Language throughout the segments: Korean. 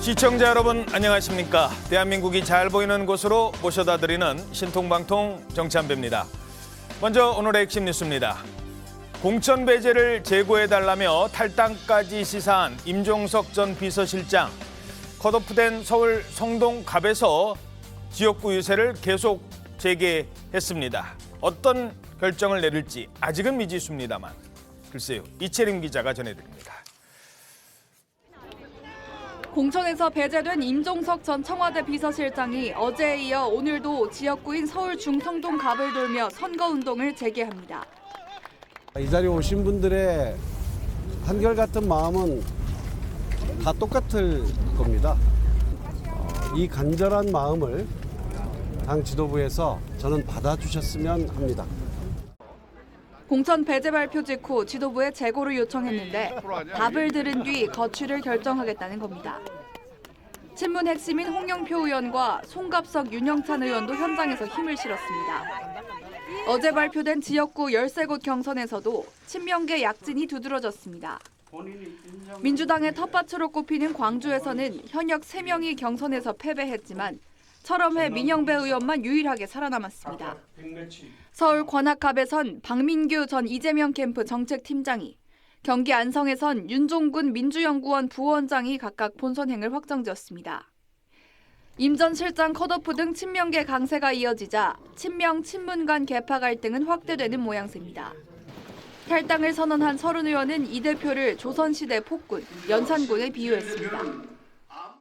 시청자 여러분 안녕하십니까? 대한민국이 잘 보이는 곳으로 모셔다 드리는 신통방통 정찬배입니다. 먼저 오늘의 핵심 뉴스입니다. 공천 배제를 제고해달라며 탈당까지 시사한 임종석 전 비서실장. 컷오프된 서울 성동갑에서 지역구 유세를 계속 재개했습니다. 어떤 결정을 내릴지 아직은 미지수입니다만 글쎄요, 이채림 기자가 전해드립니다. 공천에서 배제된 임종석 전 청와대 비서실장이 어제에 이어 오늘도 지역구인 서울 중성동갑을 돌며 선거운동을 재개합니다. 이 자리에 오신 분들의 한결같은 마음은 다 똑같을 겁니다. 이 간절한 마음을 당 지도부에서 저는 받아주셨으면 합니다. 공천 배제 발표 직후 지도부에 재고를 요청했는데 답을 들은 뒤 거취를 결정하겠다는 겁니다. 친문 핵심인 홍영표 의원과 송갑석 윤영찬 의원도 현장에서 힘을 실었습니다. 어제 발표된 지역구 13곳 경선에서도 친명계 약진이 두드러졌습니다. 민주당의 텃밭으로 꼽히는 광주에서는 현역 3명이 경선에서 패배했지만 철험회 민영배 의원만 유일하게 살아남았습니다. 서울 관악갑에선 박민규 전 이재명 캠프 정책팀장이, 경기 안성에선 윤종군 민주연구원 부원장이 각각 본선행을 확정지었습니다. 임 전 실장 컷오프 등 친명계 강세가 이어지자 친명 친문 간 계파 갈등은 확대되는 모양새입니다. 탈당을 선언한 서른 의원은 이 대표를 조선시대 폭군, 연산군에 비유했습니다.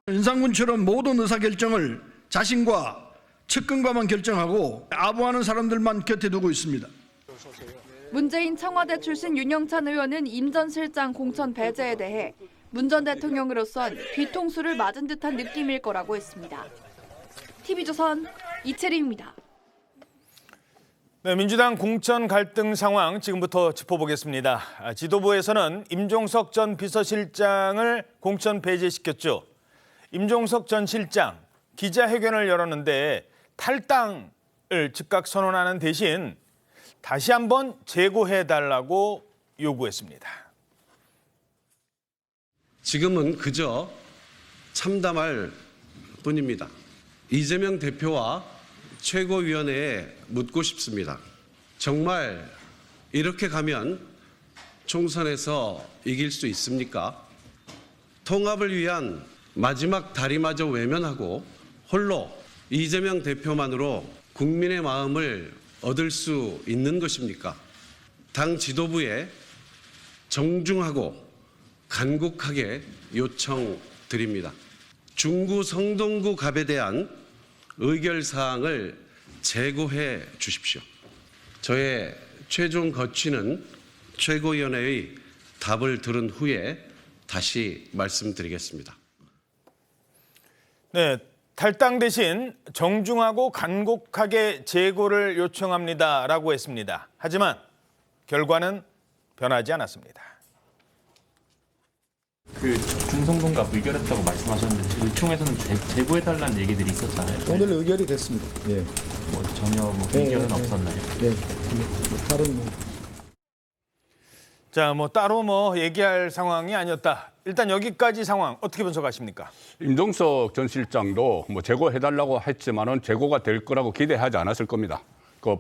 연산군처럼 모든 의사결정을 자신과 측근과만 결정하고 아부하는 사람들만 곁에 두고 있습니다. 문재인 청와대 출신 윤영찬 의원은 임 전 실장 공천 배제에 대해 문 전 대통령으로선 뒤통수를 맞은 듯한 느낌일 거라고 했습니다. TV조선 이채림입니다. 네, 민주당 공천 갈등 상황 지금부터 짚어보겠습니다. 지도부에서는 임종석 전 비서실장을 공천 배제시켰죠. 임종석 전 실장 기자회견을 열었는데 탈당을 즉각 선언하는 대신 다시 한번 재고해달라고 요구했습니다. 지금은 그저 참담할 뿐입니다. 이재명 대표와 최고위원회에 묻고 싶습니다. 정말 이렇게 가면 총선에서 이길 수 있습니까? 통합을 위한 마지막 다리마저 외면하고 홀로 이재명 대표만으로 국민의 마음을 얻을 수 있는 것입니까? 당 지도부에 정중하고 간곡하게 요청드립니다. 중구 성동구 갑에 대한 의결사항을 재고해 주십시오. 저의 최종 거취는 최고위원회의 답을 들은 후에 다시 말씀드리겠습니다. 네, 탈당 대신 정중하고 간곡하게 재고를 요청합니다라고 했습니다. 하지만 결과는 변하지 않았습니다. 그 중성동갑 의결했다고 말씀하셨는데 의총에서는 재고해달라는 얘기들이 있었잖아요. 오늘 의결이 됐습니다. 예. 뭐 전혀 의견은 없었나요? 네. 다른 자, 따로 얘기할 상황이 아니었다. 일단 여기까지 상황 어떻게 분석하십니까? 임종석 전 실장도 재고해달라고 했지만은 재고가 될 거라고 기대하지 않았을 겁니다.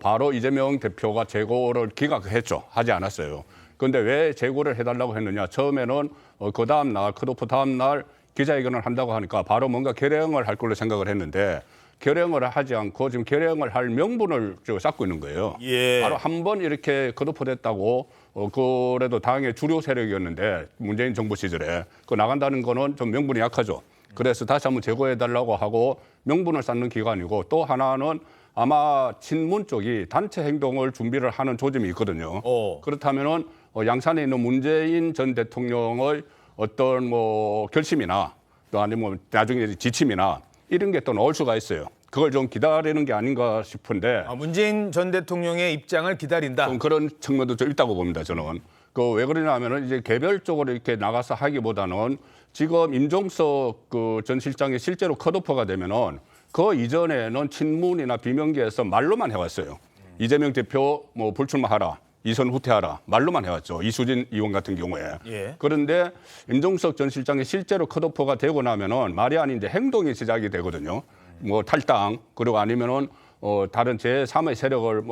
바로 이재명 대표가 재고를 기각했죠. 하지 않았어요. 그런데 왜 재고를 해달라고 했느냐? 처음에는 그 다음 날, 컷오프 다음 날 기자회견을 한다고 하니까 바로 뭔가 결행을 할 걸로 생각을 했는데 결행을 하지 않고 지금 결행을 할 명분을 쌓고 있는 거예요. 예. 바로 한 번 이렇게 컷오프 됐다고 그래도 당의 주류 세력이었는데 문재인 정부 시절에 나간다는 거는 좀 명분이 약하죠. 그래서 다시 한번 재고해달라고 하고 명분을 쌓는 기간이고 또 하나는 아마 친문 쪽이 단체 행동을 준비를 하는 조짐이 있거든요. 그렇다면은 양산에 있는 문재인 전 대통령의 어떤 결심이나 또 아니면 나중에 지침이나 이런 게 또 나올 수가 있어요. 그걸 좀 기다리는 게 아닌가 싶은데. 문재인 전 대통령의 입장을 기다린다. 좀 그런 측면도 좀 있다고 봅니다. 저는. 왜 그러냐면은 이제 개별적으로 이렇게 나가서 하기보다는 지금 임종석 전 실장이 실제로 컷오프가 되면은 그 이전에는 친문이나 비명계에서 말로만 해왔어요. 이재명 대표 불출마하라. 이선 후퇴하라 말로만 해왔죠. 이수진 의원 같은 경우에. 예. 그런데 임종석 전 실장이 실제로 컷오프가 되고 나면은 말이 아닌 이제 행동이 시작이 되거든요. 뭐 탈당 그리고 아니면은 다른 제3의 세력을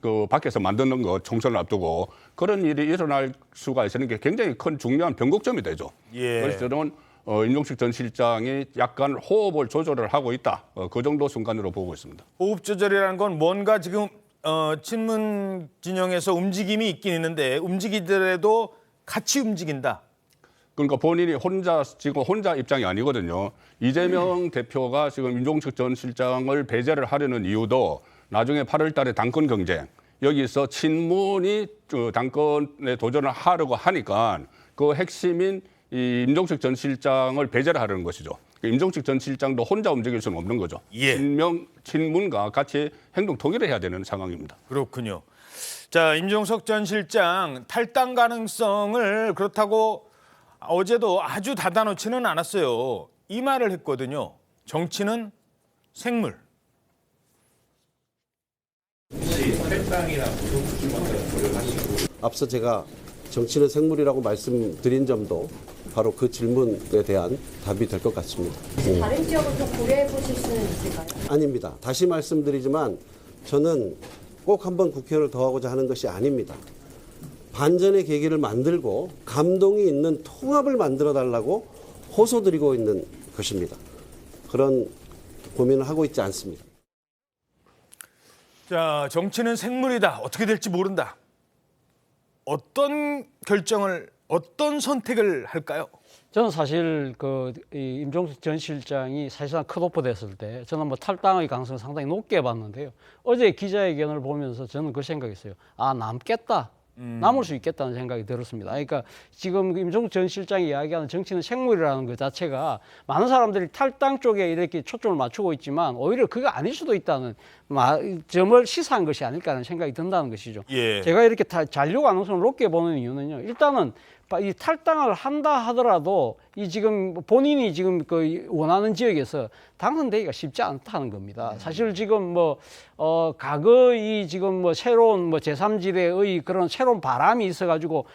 그 밖에서 만드는 거 총선을 앞두고 그런 일이 일어날 수가 있는 게 굉장히 큰 중요한 변곡점이 되죠. 예. 그래서 저는 임종석 전 실장이 약간 호흡을 조절을 하고 있다. 그 정도 순간으로 보고 있습니다. 호흡 조절이라는 건 뭔가 지금 친문 진영에서 움직임이 있긴 있는데 움직이더라도 같이 움직인다. 그러니까 본인이 지금 혼자 입장이 아니거든요. 이재명 대표가 지금 임종석 전 실장을 배제를 하려는 이유도 나중에 8월 달에 당권 경쟁, 여기서 친문이 당권에 도전을 하려고 하니까 그 핵심인 이 임종석 전 실장을 배제를 하려는 것이죠. 임종석 전 실장도 혼자 움직일 수는 없는 거죠. 예. 친문과 같이 행동 통일을 해야 되는 상황입니다. 그렇군요. 자, 임종석 전 실장 탈당 가능성을 그렇다고 어제도 아주 닫아놓지는 않았어요. 이 말을 했거든요. 정치는 생물. 앞서 제가 정치는 생물이라고 말씀드린 점도 바로 그 질문에 대한 답이 될 것 같습니다. 다른 지역을 좀 고려해 보실 수는 있을까요? 아닙니다. 다시 말씀드리지만 저는 꼭 한번 국회의원을 더 하고자 하는 것이 아닙니다. 반전의 계기를 만들고 감동이 있는 통합을 만들어 달라고 호소드리고 있는 것입니다. 그런 고민을 하고 있지 않습니다. 자, 정치는 생물이다. 어떻게 될지 모른다. 어떤 결정을, 어떤 선택을 할까요? 저는 사실 이 임종석 전 실장이 사실상 컷오프 됐을 때 저는 뭐 탈당의 가능성을 상당히 높게 봤는데요. 어제 기자회견을 보면서 저는 그 생각했어요. 아, 남겠다. 남을 수 있겠다는 생각이 들었습니다. 그러니까 지금 임종석 전 실장이 이야기하는 정치는 생물이라는 것 자체가 많은 사람들이 탈당 쪽에 이렇게 초점을 맞추고 있지만 오히려 그게 아닐 수도 있다는 점을 시사한 것이 아닐까 하는 생각이 든다는 것이죠. 예. 제가 이렇게 잔류 가능성을 높게 보는 이유는요. 일단은 이 탈당을 한다 하더라도 이 지금 본인이 지금 그 원하는 지역에서 당선되기가 쉽지 않다는 겁니다. 사실 지금 과거의 지금 새로운 제3지대의 그런 새로운 바람이 있어가지고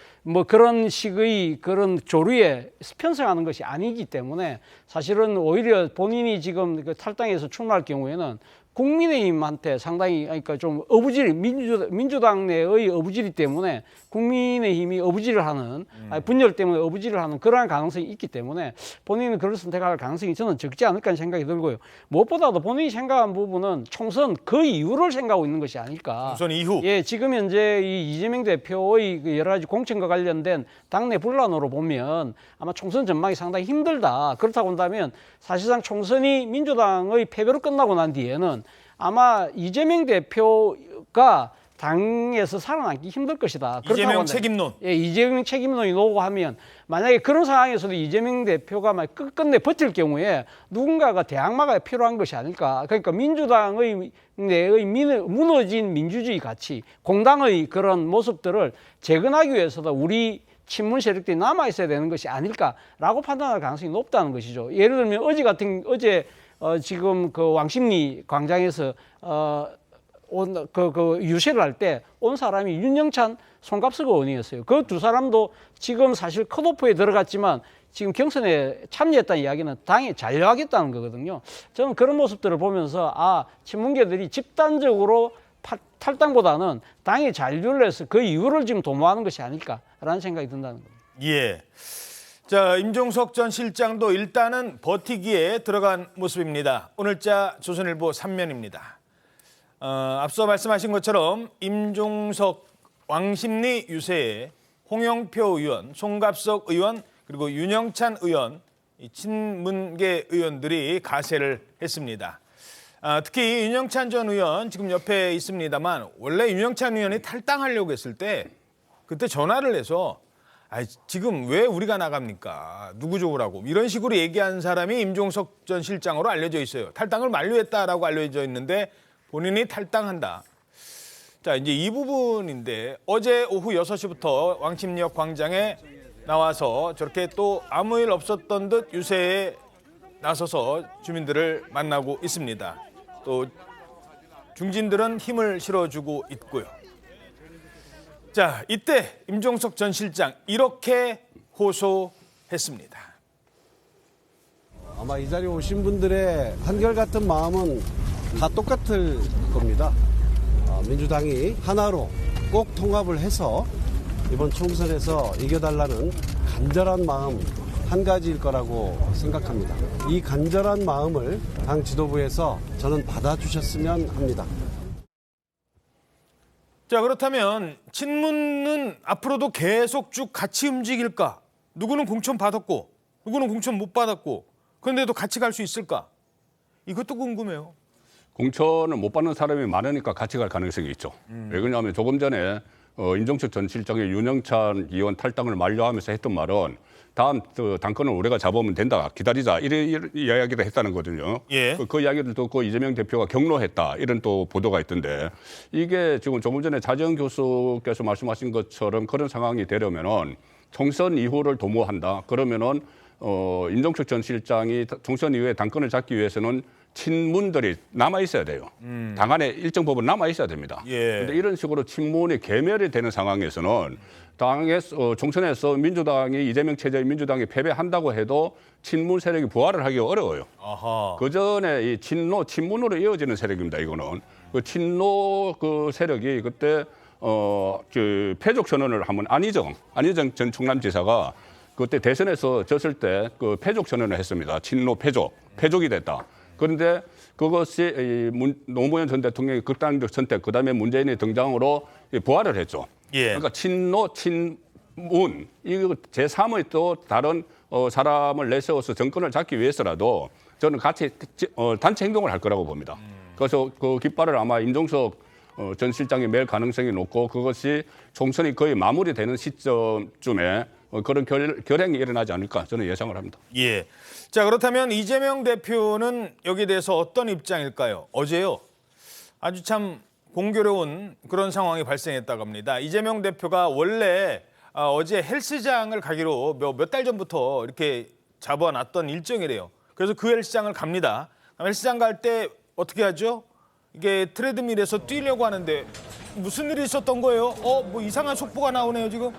그런 식의 그런 조류에 편성하는 것이 아니기 때문에 사실은 오히려 본인이 지금 그 탈당해서 출마할 경우에는 국민의힘한테 상당히 그러니까 좀 어부질 민주당 내의 어부질이 때문에 국민의힘이 어부질을 하는 분열 때문에 어부질을 하는 그러한 가능성이 있기 때문에 본인은 그걸 선택할 가능성이 저는 적지 않을까 하는 생각이 들고요. 무엇보다도 본인이 생각한 부분은 총선 그 이후를 생각하고 있는 것이 아닐까. 총선 이후. 예, 지금 현재 이 이재명 대표의 그 여러 가지 공천과 관련된 당내 분란으로 보면 아마 총선 전망이 상당히 힘들다. 그렇다고 한다면 사실상 총선이 민주당의 패배로 끝나고 난 뒤에는 아마 이재명 대표가 당에서 살아남기 힘들 것이다. 이재명 책임론. 예, 이재명 책임론이 나오고 하면 만약에 그런 상황에서도 이재명 대표가 막 끝끝내 버틸 경우에 누군가가 대항마가 필요한 것이 아닐까. 그러니까 민주당의 내의 무너진 민주주의 가치, 공당의 그런 모습들을 재건하기 위해서도 우리 친문 세력들이 남아 있어야 되는 것이 아닐까라고 판단할 가능성이 높다는 것이죠. 예를 들면 어제 지금 그 왕십리 광장에서 유세를 할 때 온 사람이 윤영찬, 송갑석 의원이었어요. 그 두 사람도 지금 사실 컷오프에 들어갔지만 지금 경선에 참여했다는 이야기는 당에 잔류하겠다는 거거든요. 저는 그런 모습들을 보면서 친문계들이 집단적으로 탈당보다는 당에 잔류를 해서 그 이유를 지금 도모하는 것이 아닐까라는 생각이 든다는 겁니다. 예. 자, 임종석 전 실장도 일단은 버티기에 들어간 모습입니다. 오늘자 조선일보 3면입니다. 앞서 말씀하신 것처럼 임종석 왕십리 유세에 홍영표 의원, 송갑석 의원 그리고 윤영찬 의원, 이 친문계 의원들이 가세를 했습니다. 특히 윤영찬 전 의원 지금 옆에 있습니다만 원래 윤영찬 의원이 탈당하려고 했을 때 그때 전화를 해서 지금 왜 우리가 나갑니까? 누구 좋으라고? 이런 식으로 얘기한 사람이 임종석 전 실장으로 알려져 있어요. 탈당을 만료했다라고 알려져 있는데 본인이 탈당한다. 자, 이제 이 부분인데 어제 오후 6시부터 왕십리역 광장에 나와서 저렇게 또 아무 일 없었던 듯 유세에 나서서 주민들을 만나고 있습니다. 또 중진들은 힘을 실어주고 있고요. 자, 이때 임종석 전 실장 이렇게 호소했습니다. 아마 이 자리에 오신 분들의 한결같은 마음은 다 똑같을 겁니다. 민주당이 하나로 꼭 통합을 해서 이번 총선에서 이겨달라는 간절한 마음 한 가지일 거라고 생각합니다. 이 간절한 마음을 당 지도부에서 저는 받아주셨으면 합니다. 자, 그렇다면 친문은 앞으로도 계속 쭉 같이 움직일까? 누구는 공천 받았고 누구는 공천 못 받았고 그런데도 같이 갈 수 있을까? 이것도 궁금해요. 공천을 못 받는 사람이 많으니까 같이 갈 가능성이 있죠. 왜 그러냐면 조금 전에 임종석 전 실장의 윤영찬 의원 탈당을 만료하면서 했던 말은 다음 당권을 우리가 잡으면 된다. 기다리자. 이런 이야기를 했다는 거거든요. 예. 그 이야기를 듣고 이재명 대표가 격노했다. 이런 또 보도가 있던데 이게 지금 조금 전에 자정 교수께서 말씀하신 것처럼 그런 상황이 되려면은 총선 이후를 도모한다. 그러면은 임종석 전 실장이 총선 이후에 당권을 잡기 위해서는 친문들이 남아 있어야 돼요. 당 안에 일정 부분 남아 있어야 됩니다. 그런데 이런 식으로 친문이 괴멸이 되는 상황에서는 당에서 총선에서 민주당이 이재명 체제의 민주당이 패배한다고 해도 친문 세력이 부활을 하기가 어려워요. 그 전에 이 친문으로 이어지는 세력입니다. 이거는 그 친노 그 세력이 그때 그 패족 선언을 하면 안희정 전 충남지사가 그때 대선에서 졌을 때 그 패족 선언을 했습니다. 친노 패족이 됐다. 그런데 그것이 노무현 전 대통령의 극단적 선택, 그다음에 문재인의 등장으로 부활을 했죠. 그러니까 친노, 친문, 이거 제3의 또 다른 사람을 내세워서 정권을 잡기 위해서라도 저는 같이 단체 행동을 할 거라고 봅니다. 그래서 그 깃발을 아마 임종석 전 실장이 맬 가능성이 높고 그것이 총선이 거의 마무리되는 시점쯤에 그런 결행이 일어나지 않을까 저는 예상을 합니다. 예. 자, 그렇다면 이재명 대표는 여기에 대해서 어떤 입장일까요? 어제요. 아주 참 공교로운 그런 상황이 발생했다고 합니다. 이재명 대표가 원래 어제 헬스장을 가기로 몇 달 전부터 이렇게 잡아놨던 일정이래요. 그래서 그 헬스장을 갑니다. 헬스장 갈 때 어떻게 하죠? 이게 트레드밀에서 뛰려고 하는데 무슨 일이 있었던 거예요? 뭐 이상한 속보가 나오네요, 지금.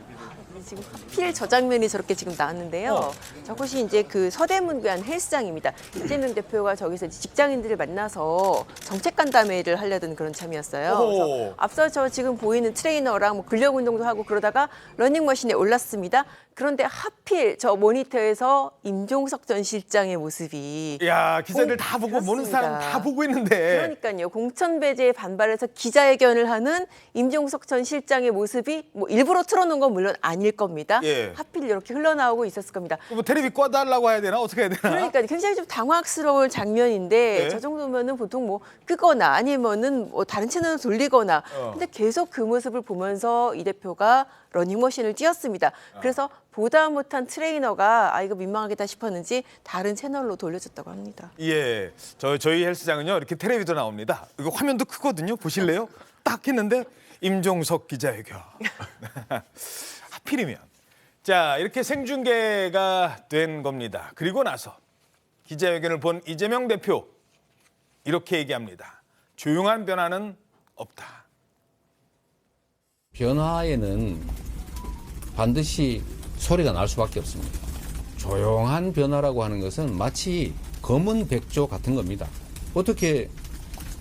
지금 하필 저 장면이 저렇게 지금 나왔는데요. 저곳이 이제 그 서대문구한 헬스장입니다. 이재명 대표가 저기서 직장인들을 만나서 정책 간담회를 하려던 그런 참이었어요. 그래서 앞서 저 지금 보이는 트레이너랑 뭐 근력 운동도 하고 그러다가 러닝머신에 올랐습니다. 그런데 하필 저 모니터에서 임종석 전 실장의 모습이 야, 기자들 다 보고 보는 사람 다 보고 있는데. 그러니까요. 공천 배제에 반발해서 기자회견을 하는 임종석 전 실장의 모습이 뭐 일부러 틀어놓은 건 물론 아닐 겁니다. 예. 하필 이렇게 흘러나오고 있었을 겁니다. 뭐 테레비 꺼달라고 해야 되나? 어떻게 해야 되나? 그러니까 굉장히 좀 당황스러울 장면인데 예. 저 정도면은 보통 뭐 끄거나 아니면은 뭐 다른 채널을 돌리거나 근데 계속 그 모습을 보면서 이 대표가 러닝머신을 뛰었습니다. 그래서 보다 못한 트레이너가 이거 민망하겠다 싶었는지 다른 채널로 돌려줬다고 합니다. 예, 저희 헬스장은요 이렇게 텔레비도 나옵니다. 이거 화면도 크거든요. 보실래요? 딱 했는데 임종석 기자회견. 하필이면 자 이렇게 생중계가 된 겁니다. 그리고 나서 기자회견을 본 이재명 대표 이렇게 얘기합니다. 조용한 변화는 없다. 변화에는 반드시 소리가 날 수밖에 없습니다. 조용한 변화라고 하는 것은 마치 검은 백조 같은 겁니다. 어떻게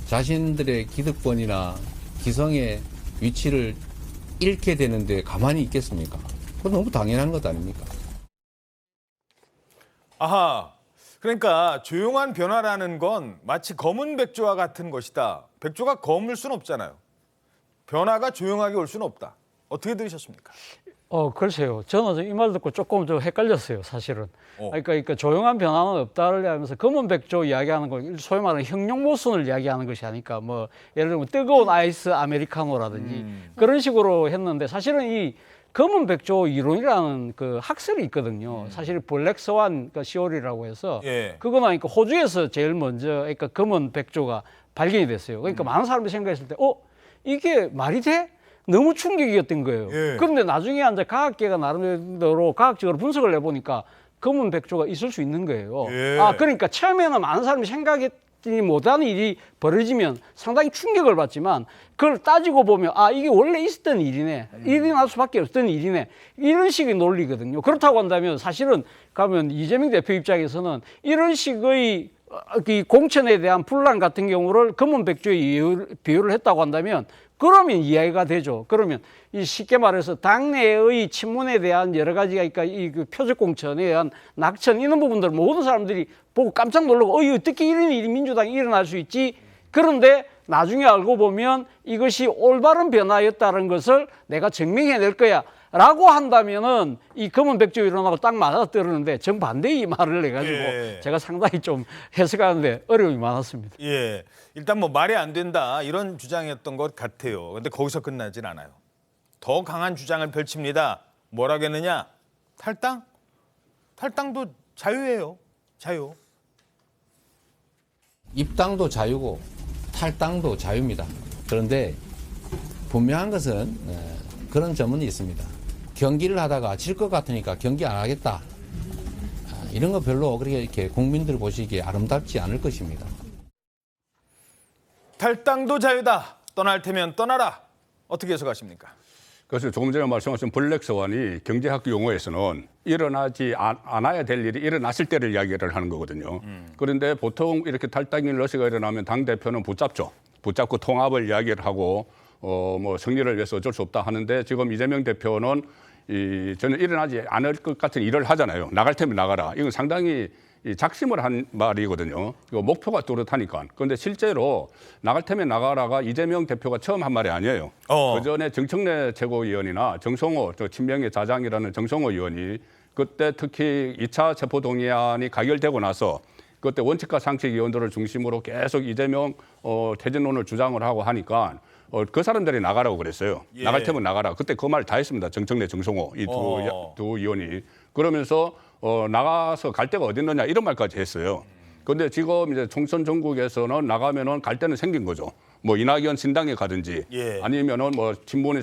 자신들의 기득권이나 기성의 위치를 잃게 되는데 가만히 있겠습니까? 그건 너무 당연한 것 아닙니까? 아하, 그러니까 조용한 변화라는 건 마치 검은 백조와 같은 것이다. 백조가 검을 수는 없잖아요. 변화가 조용하게 올 수는 없다. 어떻게 들으셨습니까? 글쎄요. 저는 이 말 듣고 조금 좀 헷갈렸어요, 사실은. 그러니까 조용한 변화는 없다를 하면서 검은 백조 이야기하는 거, 소위 말하는 형용모순을 이야기하는 것이 아니까 뭐 예를 들면 뜨거운 아이스 아메리카노라든지 그런 식으로 했는데 사실은 이 검은 백조 이론이라는 그 학설이 있거든요. 사실 블랙스완 시오리라고 해서 그거는 그러니까 호주에서 제일 먼저 그러니까 검은 백조가 발견이 됐어요. 그러니까 많은 사람들이 생각했을 때 이게 말이 돼? 너무 충격이었던 거예요. 그런데 나중에 이제 과학계가 나름대로 과학적으로 분석을 해보니까 검은 백조가 있을 수 있는 거예요. 그러니까 처음에는 많은 사람이 못하는 일이 벌어지면 상당히 충격을 받지만 그걸 따지고 보면 아 이게 원래 있었던 일이네, 일어날 수밖에 없던 일이네, 이런 식의 논리거든요. 그렇다고 한다면 사실은 가면 이재명 대표 입장에서는 이런 식의 이 공천에 대한 분란 같은 경우를 금은백조에 비유를 했다고 한다면 그러면 이해가 되죠. 그러면 이 쉽게 말해서 당내의 친문에 대한 여러 가지가 그러니까 이 표적 공천에 대한 낙천 이런 부분들 모든 사람들이 보고 깜짝 놀라고 어떻게 이런 일이 민주당에 일어날 수 있지? 그런데 나중에 알고 보면 이것이 올바른 변화였다는 것을 내가 증명해낼 거야 라고 한다면은 이 금은백조 일어나고 딱 맞아떨어는데 정반대의 말을 해가지고 예. 제가 상당히 좀 해석하는데 어려움이 많았습니다. 예, 일단 뭐 말이 안 된다 이런 주장이었던 것 같아요. 근데 거기서 끝나진 않아요. 더 강한 주장을 펼칩니다. 뭐라고 했느냐? 탈당? 탈당도 자유예요. 자유. 입당도 자유고 탈당도 자유입니다. 그런데 분명한 것은 그런 점은 있습니다. 경기를 하다가 질 것 같으니까 경기 안 하겠다. 이런 거 별로 그렇게 이렇게 국민들 보시기에 아름답지 않을 것입니다. 탈당도 자유다. 떠날 테면 떠나라. 어떻게 해석하십니까? 그래서 조금 전에 말씀하신 블랙스완이 경제학 용어에서는 일어나지 않아야 될 일이 일어났을 때를 이야기를 하는 거거든요. 그런데 보통 이렇게 탈당일 러시가 일어나면 당대표는 붙잡죠. 붙잡고 통합을 이야기를 하고 뭐 승리를 위해서 어쩔 수 없다 하는데 지금 이재명 대표는 저는 일어나지 않을 것 같은 일을 하잖아요. 나갈 테면 나가라. 이건 상당히 작심을 한 말이거든요. 이거 목표가 뚜렷하니까. 그런데 실제로 나갈 테면 나가라가 이재명 대표가 처음 한 말이 아니에요. 그전에 정청래 최고위원이나 정성호, 친명의 자장이라는 정성호 의원이 그때 특히 2차 체포동의안이 가결되고 나서 그때 원칙과 상식 위원들을 중심으로 계속 이재명 퇴진론을 주장을 하고 하니까 그 사람들이 나가라고 그랬어요. 예. 나갈 테면 나가라. 그때 그 말 다 했습니다. 정청래, 정성호 이 두 의원이. 그러면서 나가서 갈 데가 어디 있느냐 이런 말까지 했어요. 그런데 지금 이제 총선 전국에서는 나가면은 갈 데는 생긴 거죠. 뭐 이낙연 신당에 가든지 예. 아니면은 뭐 친문이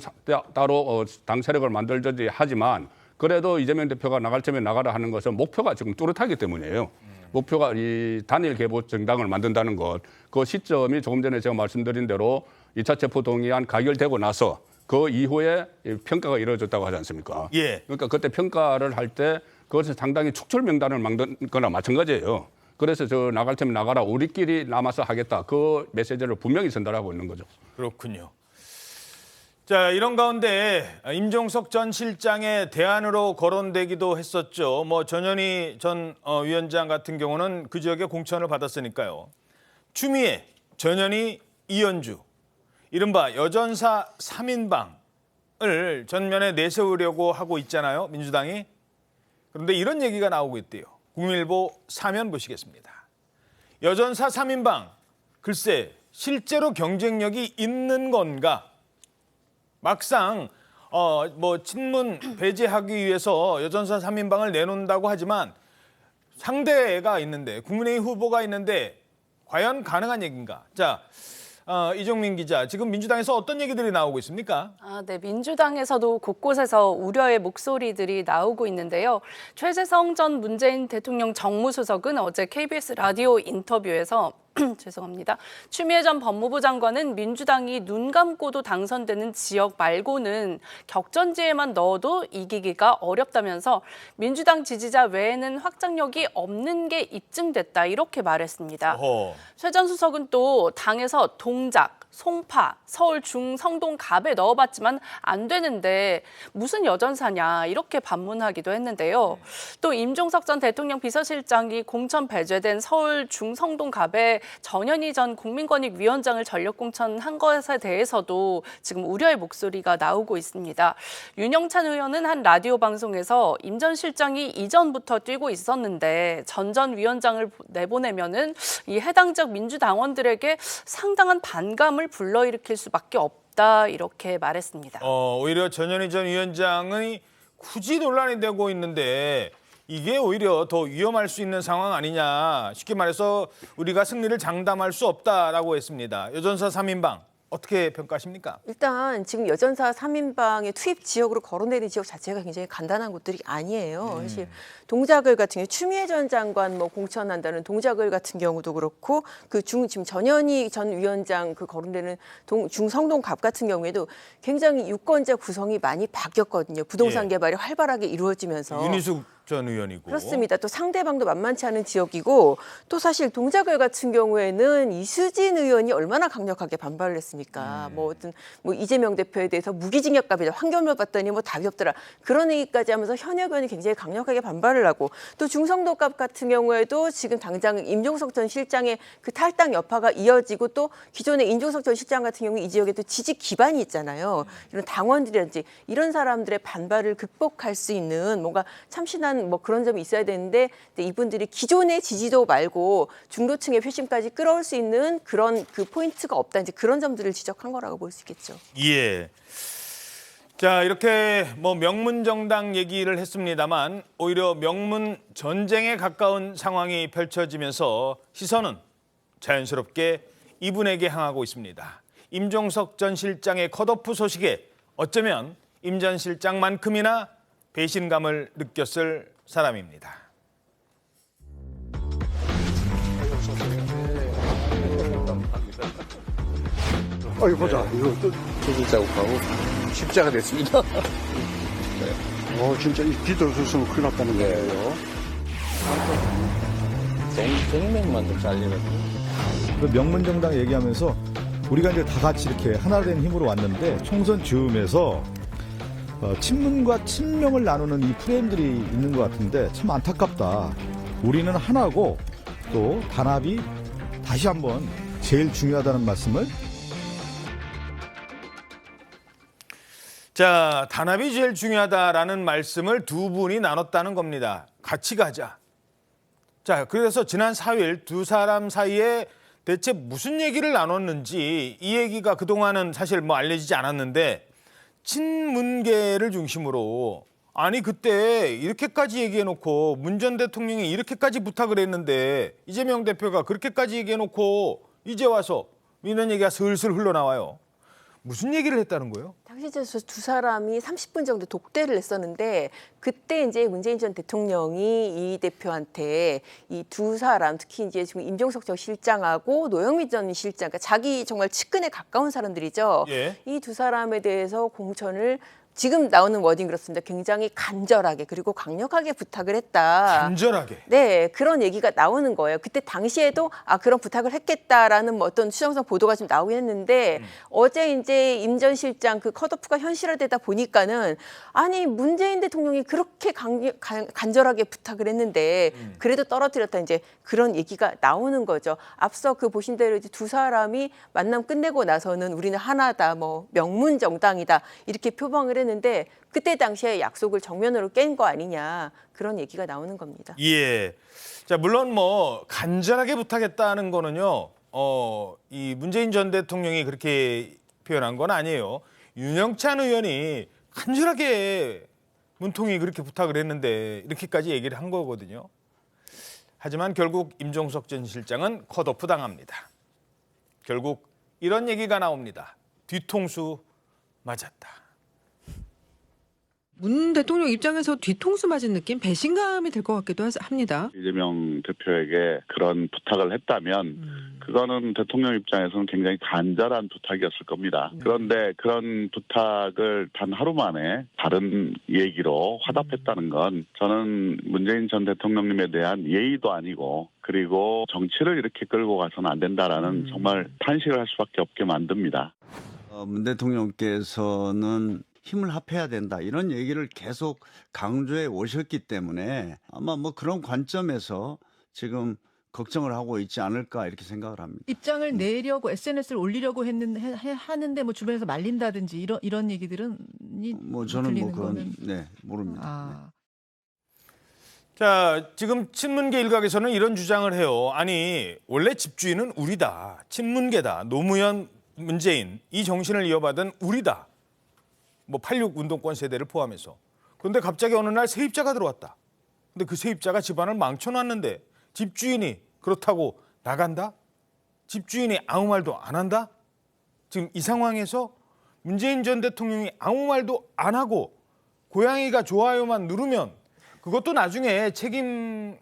따로 당 세력을 만들든지 하지만 그래도 이재명 대표가 나갈 테면 나가라 하는 것은 목표가 지금 뚜렷하기 때문이에요. 목표가 이 단일 개보 정당을 만든다는 것, 그 시점이 조금 전에 제가 말씀드린 대로 2차 체포동의안 가결되고 나서 그 이후에 평가가 이루어졌다고 하지 않습니까? 예. 그러니까 그때 평가를 할 때 그것은 상당히 축출 명단을 만든 거나 마찬가지예요. 그래서 저 나갈 테면 나가라, 우리끼리 남아서 하겠다. 그 메시지를 분명히 전달하고 있는 거죠. 그렇군요. 자, 이런 가운데 임종석 전 실장의 대안으로 거론되기도 했었죠. 뭐 전현희 전 위원장 같은 경우는 그 지역에 공천을 받았으니까요. 추미애, 전현희, 이현주, 이른바 여전사 3인방을 전면에 내세우려고 하고 있잖아요. 민주당이. 그런데 이런 얘기가 나오고 있대요. 국민일보 사면 보시겠습니다. 여전사 3인방, 글쎄 실제로 경쟁력이 있는 건가? 막상 뭐 친문 배제하기 위해서 여전사 3인방을 내놓는다고 하지만 상대가 있는데 국민의힘 후보가 있는데 과연 가능한 얘기인가? 자, 이종민 기자, 지금 민주당에서 어떤 얘기들이 나오고 있습니까? 네, 민주당에서도 곳곳에서 우려의 목소리들이 나오고 있는데요. 최재성 전 문재인 대통령 정무수석은 어제 KBS 라디오 인터뷰에서 죄송합니다. 추미애 전 법무부 장관은 민주당이 눈 감고도 당선되는 지역 말고는 격전지에만 넣어도 이기기가 어렵다면서 민주당 지지자 외에는 확장력이 없는 게 입증됐다 이렇게 말했습니다. 최 전 수석은 또 당에서 동작, 송파, 서울 중성동 갑에 넣어봤지만 안 되는데 무슨 여전사냐 이렇게 반문하기도 했는데요. 또 임종석 전 대통령 비서실장이 공천 배제된 서울 중성동 갑에 전현희 전 국민권익위원장을 전력 공천한 것에 대해서도 지금 우려의 목소리가 나오고 있습니다. 윤영찬 의원은 한 라디오 방송에서 임 전 실장이 이전부터 뛰고 있었는데 전 위원장을 내보내면은 이 해당 지역 민주당원들에게 상당한 반감을 불러일으킬 수밖에 없다 이렇게 말했습니다. 오히려 전현희 전 위원장이 굳이 논란이 되고 있는데 이게 오히려 더 위험할 수 있는 상황 아니냐. 쉽게 말해서 우리가 승리를 장담할 수 없다라고 했습니다. 여전사 3인방. 어떻게 평가하십니까? 일단 지금 여전사 3인방의 투입 지역으로 거론되는 지역 자체가 굉장히 간단한 곳들이 아니에요. 사실 동작을 같은 경우 추미애 전 장관 뭐 공천한다는 동작을 같은 경우도 그렇고 그 지금 전현희 전 위원장 그 거론되는 중성동갑 같은 경우에도 굉장히 유권자 구성이 많이 바뀌었거든요. 부동산 예. 개발이 활발하게 이루어지면서. 윤희숙 전 의원이고. 그렇습니다. 또 상대방도 만만치 않은 지역이고 또 사실 동작을 같은 경우에는 이수진 의원이 얼마나 강력하게 반발을 했습니까? 뭐 어떤 뭐 이재명 대표에 대해서 무기징역감이다. 환경을 봤더니 뭐 답이 없더라. 그런 얘기까지 하면서 현역 의원이 굉장히 강력하게 반발을 하고 또 중성동갑 같은 경우에도 지금 당장 임종석 전 실장의 그 탈당 여파가 이어지고 또 기존의 임종석 전 실장 같은 경우 이 지역에도 지지 기반이 있잖아요. 이런 당원들이라든지 이런 사람들의 반발을 극복할 수 있는 뭔가 참신한 뭐 그런 점이 있어야 되는데 이분들이 기존의 지지도 말고 중도층의 표심까지 끌어올 수 있는 그런 그 포인트가 없다. 이제 그런 점들을 지적한 거라고 볼 수 있겠죠. 예. 자, 이렇게 뭐 명문 정당 얘기를 했습니다만 오히려 명문 전쟁에 가까운 상황이 펼쳐지면서 시선은 자연스럽게 이분에게 향하고 있습니다. 임종석 전 실장의 컷오프 소식에 어쩌면 임 전 실장만큼이나 배신감을 느꼈을 사람입니다. 어이 보자. 이거 또 조질 자국하고 십자가 됐습니다. 진짜 이 비도 없었으면 큰일 났다는 거예요. 동맹만 좀 잘리거든요. 그 명문정당 얘기하면서 우리가 이제 다 같이 이렇게 하나 된 힘으로 왔는데 총선 즈음에서 친문과 친명을 나누는 이 프레임들이 있는 것 같은데 참 안타깝다. 우리는 하나고 또 단합이 다시 한번 제일 중요하다는 말씀을. 자, 단합이 제일 중요하다라는 말씀을 두 분이 나눴다는 겁니다. 같이 가자. 자, 그래서 지난 4일 두 사람 사이에 대체 무슨 얘기를 나눴는지 이 얘기가 그동안은 사실 뭐 알려지지 않았는데 친문계를 중심으로 아니 그때 이렇게까지 얘기해놓고 문 전 대통령이 이렇게까지 부탁을 했는데 이재명 대표가 그렇게까지 얘기해놓고 이제 와서 이런 얘기가 슬슬 흘러나와요. 무슨 얘기를 했다는 거예요? 당시 두 사람이 30분 정도 독대를 했었는데 그때 이제 문재인 전 대통령이 이 대표한테 이 두 사람 특히 이제 지금 임종석 전 실장하고 노영민 전 실장, 그러니까 자기 정말 측근에 가까운 사람들이죠. 예. 이 두 사람에 대해서 공천을 지금 나오는 워딩 그렇습니다. 굉장히 간절하게 그리고 강력하게 부탁을 했다. 간절하게. 네, 그런 얘기가 나오는 거예요. 그때 당시에도 그런 부탁을 했겠다라는 뭐 어떤 수정성 보도가 좀 나오긴 했는데 어제 이제 임 전 실장 그 컷오프가 현실화되다 보니까는 아니 문재인 대통령이 그렇게 간절하게 부탁을 했는데 그래도 떨어뜨렸다 이제 그런 얘기가 나오는 거죠. 앞서 그 보신 대로 이제 두 사람이 만남 끝내고 나서는 우리는 하나다, 뭐 명문 정당이다 이렇게 표방을 했는데 그때 당시에 약속을 정면으로 깬 거 아니냐 그런 얘기가 나오는 겁니다. 예. 자, 물론 뭐 간절하게 부탁했다는 거는요. 이 문재인 전 대통령이 그렇게 표현한 건 아니에요. 윤영찬 의원이 간절하게 문통이 그렇게 부탁을 했는데 이렇게까지 얘기를 한 거거든요. 하지만 결국 임종석 전 실장은 컷오프 당합니다. 결국 이런 얘기가 나옵니다. 뒤통수 맞았다. 문 대통령 입장에서 뒤통수 맞은 느낌, 배신감이 될 것 같기도 합니다. 이재명 대표에게 그런 부탁을 했다면 그거는 대통령 입장에서는 굉장히 간절한 부탁이었을 겁니다. 그런데 그런 부탁을 단 하루 만에 다른 얘기로 화답했다는 건 저는 문재인 전 대통령님에 대한 예의도 아니고 그리고 정치를 이렇게 끌고 가서는 안 된다라는 정말 탄식을 할 수밖에 없게 만듭니다. 문 대통령께서는 힘을 합해야 된다 이런 얘기를 계속 강조해 오셨기 때문에 아마 뭐 그런 관점에서 지금 걱정을 하고 있지 않을까 이렇게 생각을 합니다. 입장을 내려고 SNS를 올리려고 하는데 뭐 주변에서 말린다든지 이런 얘기들은 뭐 저는 뭐 그건 모릅니다. 자, 지금 친문계 일각에서는 이런 주장을 해요. 아니 원래 집주인은 우리다. 친문계다. 노무현, 문재인 이 정신을 이어받은 우리다. 뭐 86 운동권 세대를 포함해서. 그런데 갑자기 어느 날 세입자가 들어왔다. 근데 그 세입자가 집안을 망쳐놨는데 집주인이 그렇다고 나간다? 집주인이 아무 말도 안 한다? 지금 이 상황에서 문재인 전 대통령이 아무 말도 안 하고 고양이가 좋아요만 누르면 그것도 나중에 책임론에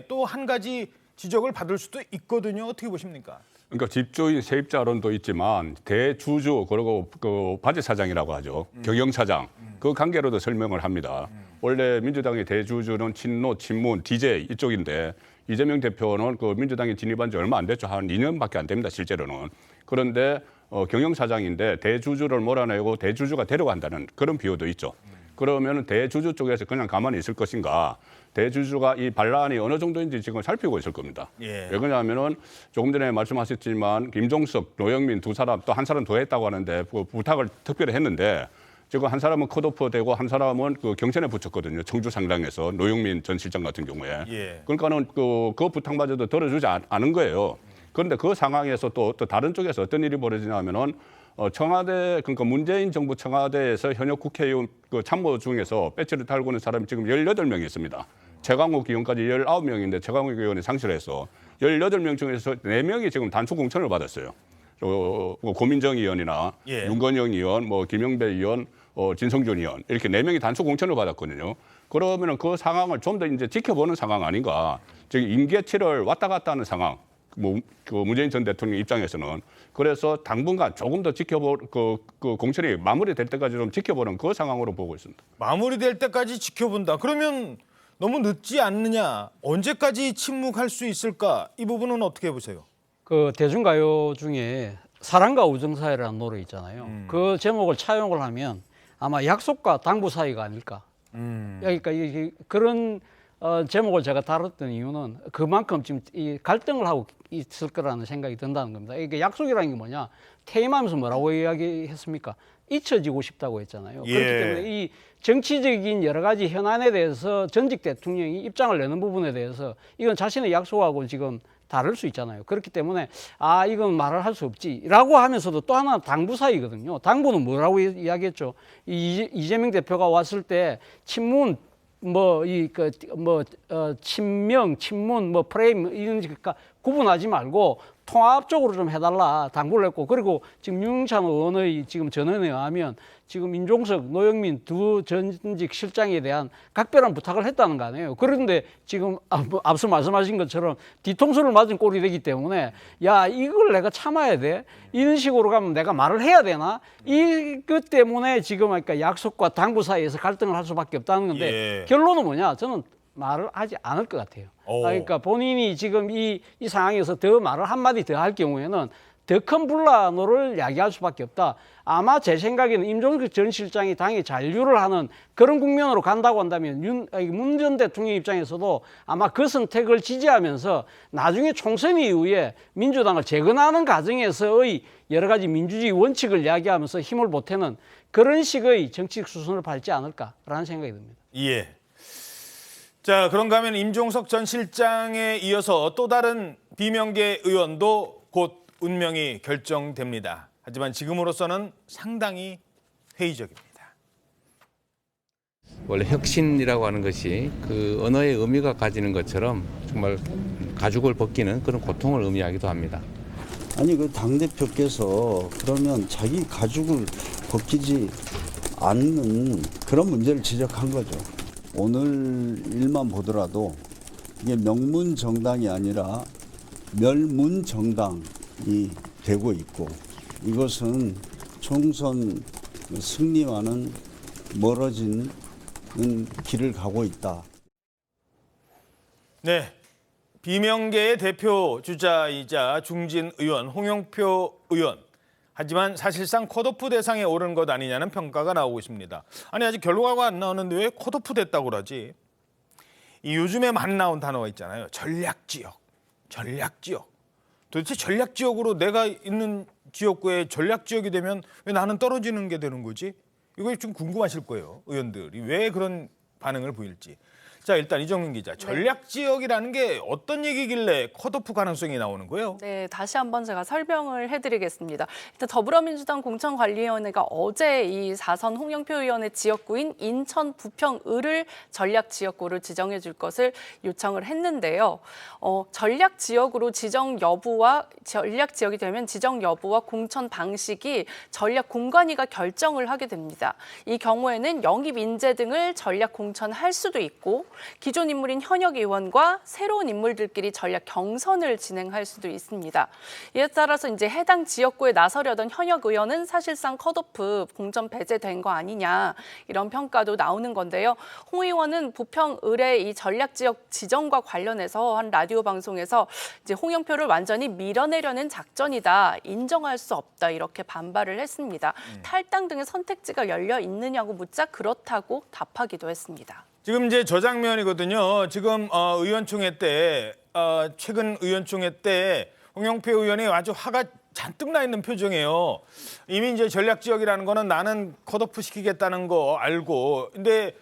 또 한 가지 지적을 받을 수도 있거든요. 어떻게 보십니까? 그러니까 집주인 세입자론도 있지만 대주주 그리고 그 바지 사장이라고 하죠. 경영 사장 그 관계로도 설명을 합니다. 원래 민주당의 대주주는 친노, 친문, DJ 이쪽인데 이재명 대표는 그 민주당에 진입한 지 얼마 안 됐죠. 한 2년밖에 안 됩니다. 실제로는. 그런데 경영 사장인데 대주주를 몰아내고 대주주가 데려간다는 그런 비유도 있죠. 그러면 대주주 쪽에서 그냥 가만히 있을 것인가? 대주주가 이 반란이 어느 정도인지 지금 살피고 있을 겁니다. 예. 왜 그러냐면은 조금 전에 말씀하셨지만 김종석, 노영민 두 사람 또 한 사람 더 했다고 하는데 그 부탁을 특별히 했는데 지금 한 사람은 컷오프 되고 한 사람은 그 경찰에 붙였거든요. 청주 상당에서 노영민 전 실장 같은 경우에. 예. 그러니까는 그 부탁마저도 들어주지 않은 거예요. 그런데 그 상황에서 또 다른 쪽에서 어떤 일이 벌어지냐면은 청와대 그러니까 문재인 정부 청와대에서 현역 국회의원 그 참모 중에서 배지를 달고 있는 사람이 지금 18명이 있습니다. 최강욱 의원까지 19명인데 최강욱 의원이 상실해서 18명 중에서 4명이 지금 단축 공천을 받았어요. 고민정 의원이나 예. 윤건영 의원, 뭐 김영배 의원, 진성준 의원 이렇게 4명이 단축 공천을 받았거든요. 그러면은 그 상황을 좀 더 이제 지켜보는 상황 아닌가? 지금 임계치를 왔다 갔다 하는 상황. 그 문재인 전 대통령 입장에서는 그래서 당분간 조금 더 그 공천이 마무리될 때까지 좀 지켜보는 그 상황으로 보고 있습니다. 마무리될 때까지 지켜본다. 그러면 너무 늦지 않느냐? 언제까지 침묵할 수 있을까? 이 부분은 어떻게 보세요? 그 대중가요 중에 사랑과 우정 사이라는 노래 있잖아요. 그 제목을 차용을 하면 아마 약속과 당부 사이가 아닐까. 그러니까 그런 제목을 제가 다뤘던 이유는 그만큼 지금 이 갈등을 하고 있을 거라는 생각이 든다는 겁니다. 이게 약속이라는 게 뭐냐? 퇴임하면서 뭐라고 이야기했습니까? 잊혀지고 싶다고 했잖아요. 예. 그렇기 때문에 이 정치적인 여러 가지 현안에 대해서 전직 대통령이 입장을 내는 부분에 대해서 이건 자신의 약속하고 지금 다를 수 있잖아요. 그렇기 때문에 이건 말을 할 수 없지라고 하면서도 또 하나 당부 사이거든요. 당부는 뭐라고 이야기했죠? 이재명 대표가 왔을 때 친문 친명, 친문, 프레임 이런 구분하지 말고 통합적으로 좀 해달라 당부를 했고, 그리고 지금 윤영찬 의원의 지금 전언에 의하면 지금 임종석, 노영민 두 전직 실장에 대한 각별한 부탁을 했다는 거 아니에요. 그런데 지금 앞서 말씀하신 것처럼 뒤통수를 맞은 꼴이 되기 때문에 야, 이걸 내가 참아야 돼? 이런 식으로 가면 내가 말을 해야 되나? 이것 때문에 지금 그러니까 약속과 당부 사이에서 갈등을 할 수밖에 없다는 건데, 예. 결론은 뭐냐? 저는 말을 하지 않을 것 같아요. 그러니까 본인이 지금 이 상황에서 더 말을 한마디 더 할 경우에는 더 큰 분란을 야기할 수밖에 없다. 아마 제 생각에는 임종석 전 실장이 당의 잔류를 하는 그런 국면으로 간다고 한다면 문 전 대통령 입장에서도 아마 그 선택을 지지하면서 나중에 총선 이후에 민주당을 재건하는 과정에서의 여러 가지 민주주의 원칙을 이야기하면서 힘을 보태는 그런 식의 정치적 수순을 밟지 않을까라는 생각이 듭니다. 예. 자, 그런가 하면 임종석 전 실장에 이어서 또 다른 비명계 의원도 곧 운명이 결정됩니다. 하지만 지금으로서는 상당히 회의적입니다. 원래 혁신이라고 하는 것이 그 언어의 의미가 가지는 것처럼 정말 가죽을 벗기는 그런 고통을 의미하기도 합니다. 아니 그 당대표께서 그러면 자기 가죽을 벗기지 않는 그런 문제를 지적한 거죠. 오늘 일만 보더라도 이게 명문정당이 아니라 멸문정당이 되고 있고, 이것은 총선 승리와는 멀어진 길을 가고 있다. 네, 비명계의 대표 주자이자 중진 의원 홍영표 의원. 하지만 사실상 컷오프 대상에 오른 것 아니냐는 평가가 나오고 있습니다. 아니 아직 결과가 안 나오는데 왜 컷오프 됐다고 그러지? 이 요즘에 많이 나온 단어가 있잖아요. 전략지역, 전략지역. 도대체 전략지역으로 내가 있는 지역구에 전략지역이 되면 왜 나는 떨어지는 게 되는 거지? 이거 좀 궁금하실 거예요, 의원들이. 왜 그런 반응을 보일지. 자, 일단 이정민 기자, 전략 지역이라는 게 어떤 얘기길래 컷오프 가능성이 나오는 거예요? 네, 다시 한번 제가 설명을 해드리겠습니다. 일단 더불어민주당 공천관리위원회가 어제 이 4선 홍영표 의원의 지역구인 인천 부평을을 전략 지역구를 지정해 줄 것을 요청을 했는데요. 전략 지역으로 지정 여부와 전략 지역이 되면 지정 여부와 공천 방식이 전략 공관위가 결정을 하게 됩니다. 이 경우에는 영입 인재 등을 전략 공천할 수도 있고 기존 인물인 현역 의원과 새로운 인물들끼리 전략 경선을 진행할 수도 있습니다. 이에 따라서 이제 해당 지역구에 나서려던 현역 의원은 사실상 컷오프 공천 배제된 거 아니냐 이런 평가도 나오는 건데요. 홍 의원은 부평을의 이 전략 지역 지정과 관련해서 한 라디오 방송에서 이제 홍영표를 완전히 밀어내려는 작전이다, 인정할 수 없다 이렇게 반발을 했습니다. 탈당 등의 선택지가 열려 있느냐고 묻자 그렇다고 답하기도 했습니다. 지금 이제 저 장면이거든요. 지금 의원총회 때 최근 의원총회 때 홍영표 의원이 아주 화가 잔뜩 나 있는 표정이에요. 이미 이제 전략 지역이라는 거는 나는 컷오프 시키겠다는 거 알고, 근데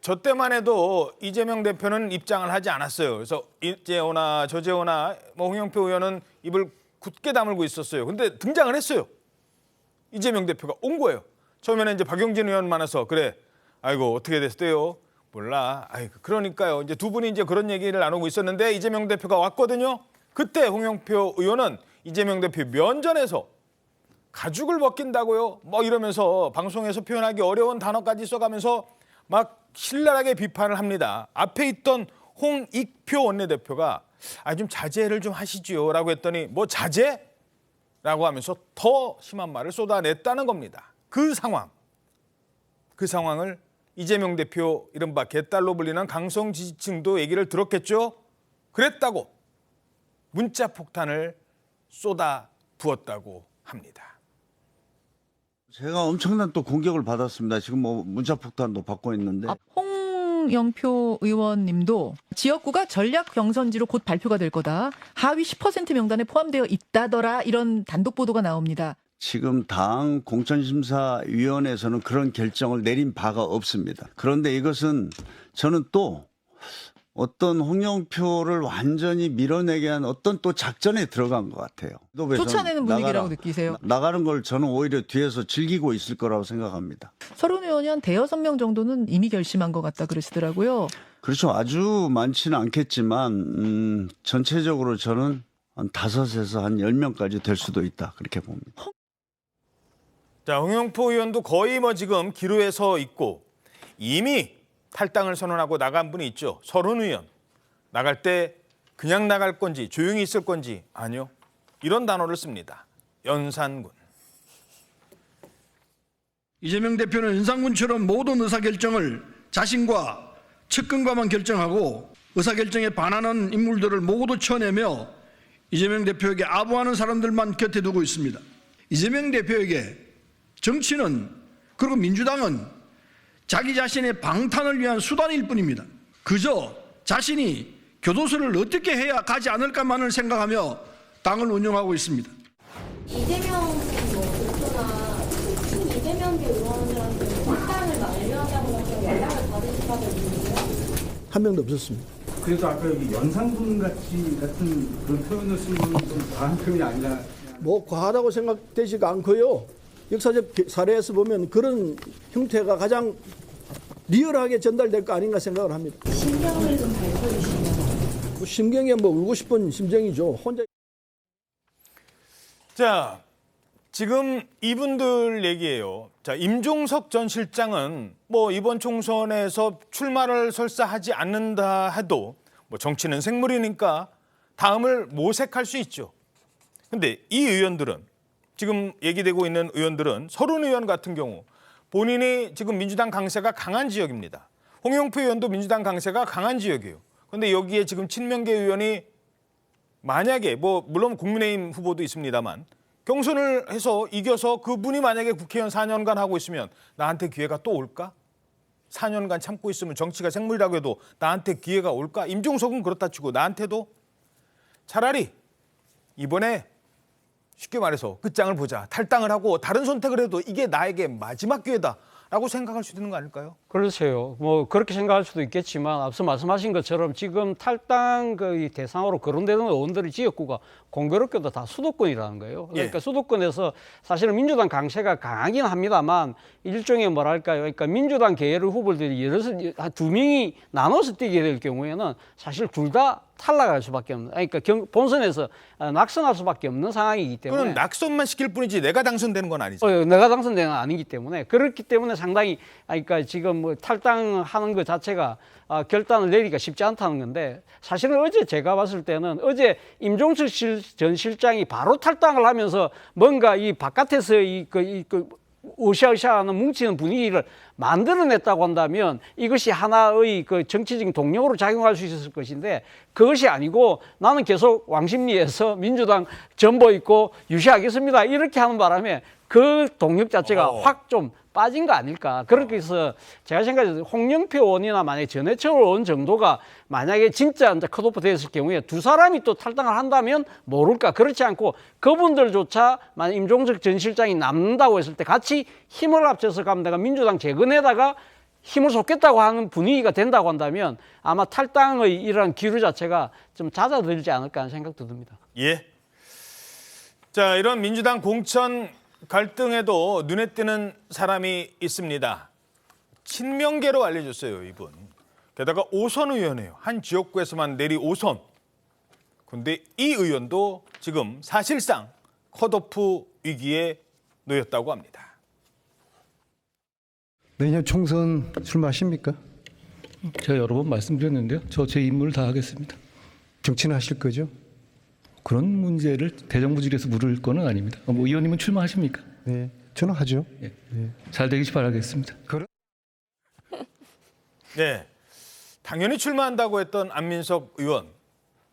저 때만 해도 이재명 대표는 입장을 하지 않았어요. 그래서 이제오나 저제오나 뭐 홍영표 의원은 입을 굳게 다물고 있었어요. 근데 등장을 했어요. 이재명 대표가 온 거예요. 처음에는 이제 박용진 의원 만나서 그래. 아이고 어떻게 됐어요? 몰라. 아이고 그러니까요. 이제 두 분이 이제 그런 얘기를 나누고 있었는데 이재명 대표가 왔거든요. 그때 홍영표 의원은 이재명 대표 면전에서 가죽을 벗긴다고요? 뭐 이러면서 방송에서 표현하기 어려운 단어까지 써가면서 막 신랄하게 비판을 합니다. 앞에 있던 홍익표 원내대표가 좀 자제를 좀 하시지요라고 했더니 뭐 자제? 라고 하면서 더 심한 말을 쏟아냈다는 겁니다. 그 상황을 이재명 대표 이른바 개딸로 불리는 강성 지지층도 얘기를 들었겠죠. 그랬다고 문자 폭탄을 쏟아 부었다고 합니다. 제가 엄청난 또 공격을 받았습니다. 지금 뭐 문자 폭탄도 받고 있는데. 홍영표 의원님도 지역구가 전략 경선지로 곧 발표가 될 거다. 하위 10% 명단에 포함되어 있다더라. 이런 단독 보도가 나옵니다. 지금 당 공천심사위원회에서는 그런 결정을 내린 바가 없습니다. 그런데 이것은 저는 또 어떤 홍영표를 완전히 밀어내게 한 어떤 또 작전에 들어간 것 같아요. 쫓아내는 분위기라고 느끼세요? 나가는 걸 저는 오히려 뒤에서 즐기고 있을 거라고 생각합니다. 서른 의원이 한 대여섯 명 정도는 이미 결심한 것 같다 그러시더라고요. 그렇죠. 아주 많지는 않겠지만 전체적으로 저는 한 5에서 한 10명까지 될 수도 있다 그렇게 봅니다. 자, 홍영표 의원도 거의 뭐 지금 기로에 서 있고 이미 탈당을 선언하고 나간 분이 있죠. 서른 의원. 나갈 때 그냥 나갈 건지 조용히 있을 건지 아니요. 이런 단어를 씁니다. 연산군. 이재명 대표는 연산군처럼 모든 의사결정을 자신과 측근과만 결정하고 의사결정에 반하는 인물들을 모두 쳐내며 이재명 대표에게 아부하는 사람들만 곁에 두고 있습니다. 이재명 대표에게 정치는 그리고 민주당은 자기 자신의 방탄을 위한 수단일 뿐입니다. 그저 자신이 교도소를 어떻게 해야 가지 않을까만을 생각하며 당을 운영하고 있습니다. 이재명 대표나 이재명 의원들한테 탈당을 만류하자고 연락을 받으셨다고 했는데요. 한 명도 없었습니다. 그래서 아까 여기 연산군 같은 그런 표현을 쓴 건 좀 과한 표현이 아니라. 뭐 과하다고 생각되지가 않고요. 역사적 사례에서 보면 그런 형태가 가장 리얼하게 전달될 거 아닌가 생각을 합니다. 심경을 좀 밝혀주시면. 심경에 뭐 울고 싶은 심정이죠. 혼자. 자, 지금 이분들 얘기예요. 자, 임종석 전 실장은 뭐 이번 총선에서 출마를 설사 하지 않는다 해도 뭐 정치는 생물이니까 다음을 모색할 수 있죠. 근데 이 의원들은 지금 얘기되고 있는 의원들은 서른 의원 같은 경우 본인이 지금 민주당 강세가 강한 지역입니다. 홍영표 의원도 민주당 강세가 강한 지역이에요. 그런데 여기에 지금 친명계 의원이 만약에 뭐 물론 국민의힘 후보도 있습니다만 경선을 해서 이겨서 그분이 만약에 국회의원 4년간 하고 있으면 나한테 기회가 또 올까? 4년간 참고 있으면 정치가 생물이라고 해도 나한테 기회가 올까? 임종석은 그렇다 치고 나한테도 차라리 이번에 쉽게 말해서 끝장을 보자. 탈당을 하고 다른 선택을 해도 이게 나에게 마지막 기회다 라고 생각할 수도 있는 거 아닐까요? 그렇죠. 뭐 그렇게 생각할 수도 있겠지만 앞서 말씀하신 것처럼 지금 탈당 그 대상으로 거론되는 의원들의 지역구가 공교롭게도 다 수도권이라는 거예요. 그러니까 수도권에서 사실은 민주당 강세가 강하긴 합니다만 일종의 뭐랄까요. 그러니까 민주당 계열 후보들이 두 명이 나눠서 뛰게 될 경우에는 사실 둘 다 탈락할 수밖에 없는, 그러니까 본선에서 낙선할 수밖에 없는 상황이기 때문에. 그럼 낙선만 시킬 뿐이지 내가 당선되는 건 아니죠. 내가 당선되는 건 아니기 때문에 그렇기 때문에 상당히 그러니까 지금 뭐 탈당하는 것 자체가 결단을 내리기가 쉽지 않다는 건데 사실은 어제 제가 봤을 때는 어제 임종석 전 실장이 바로 탈당을 하면서 뭔가 이 바깥에서 으쌰으쌰하는 뭉치는 분위기를 만들어냈다고 한다면 이것이 하나의 그 정치적인 동력으로 작용할 수 있었을 것인데 그것이 아니고 나는 계속 왕십리에서 민주당 전보 있고 유시하겠습니다 이렇게 하는 바람에 그 동력 자체가 확 좀 빠진 거 아닐까. 그렇게 해서 제가 생각해서 홍영표 의원이나 만약에 전해철 의원 정도가 만약에 진짜 이제 컷오프 됐을 경우에 두 사람이 또 탈당을 한다면 모를까. 그렇지 않고 그분들조차 만약 임종석 전 실장이 남는다고 했을 때 같이 힘을 합쳐서 가면 내가 민주당 재건에다가 힘을 쏟겠다고 하는 분위기가 된다고 한다면 아마 탈당의 이러한 기류 자체가 좀 잦아들지 않을까 하는 생각도 듭니다. 예. 자, 이런 민주당 공천 갈등에도 눈에 띄는 사람이 있습니다. 친명계로 알려졌어요, 이분. 게다가 5선 의원이에요. 한 지역구에서만 내리 5선. 근데 이 의원도 지금 사실상 컷오프 위기에 놓였다고 합니다. 내년 총선 출마하십니까? 제가 여러 번 말씀드렸는데요. 저 제 임무를 다 하겠습니다. 정치는 하실 거죠? 그런 문제를 대정부질에서 물을 거는 아닙니다. 뭐 의원님은 출마하십니까? 네, 저는 하죠. 예. 잘 되길 바라겠습니다. 네, 당연히 출마한다고 했던 안민석 의원.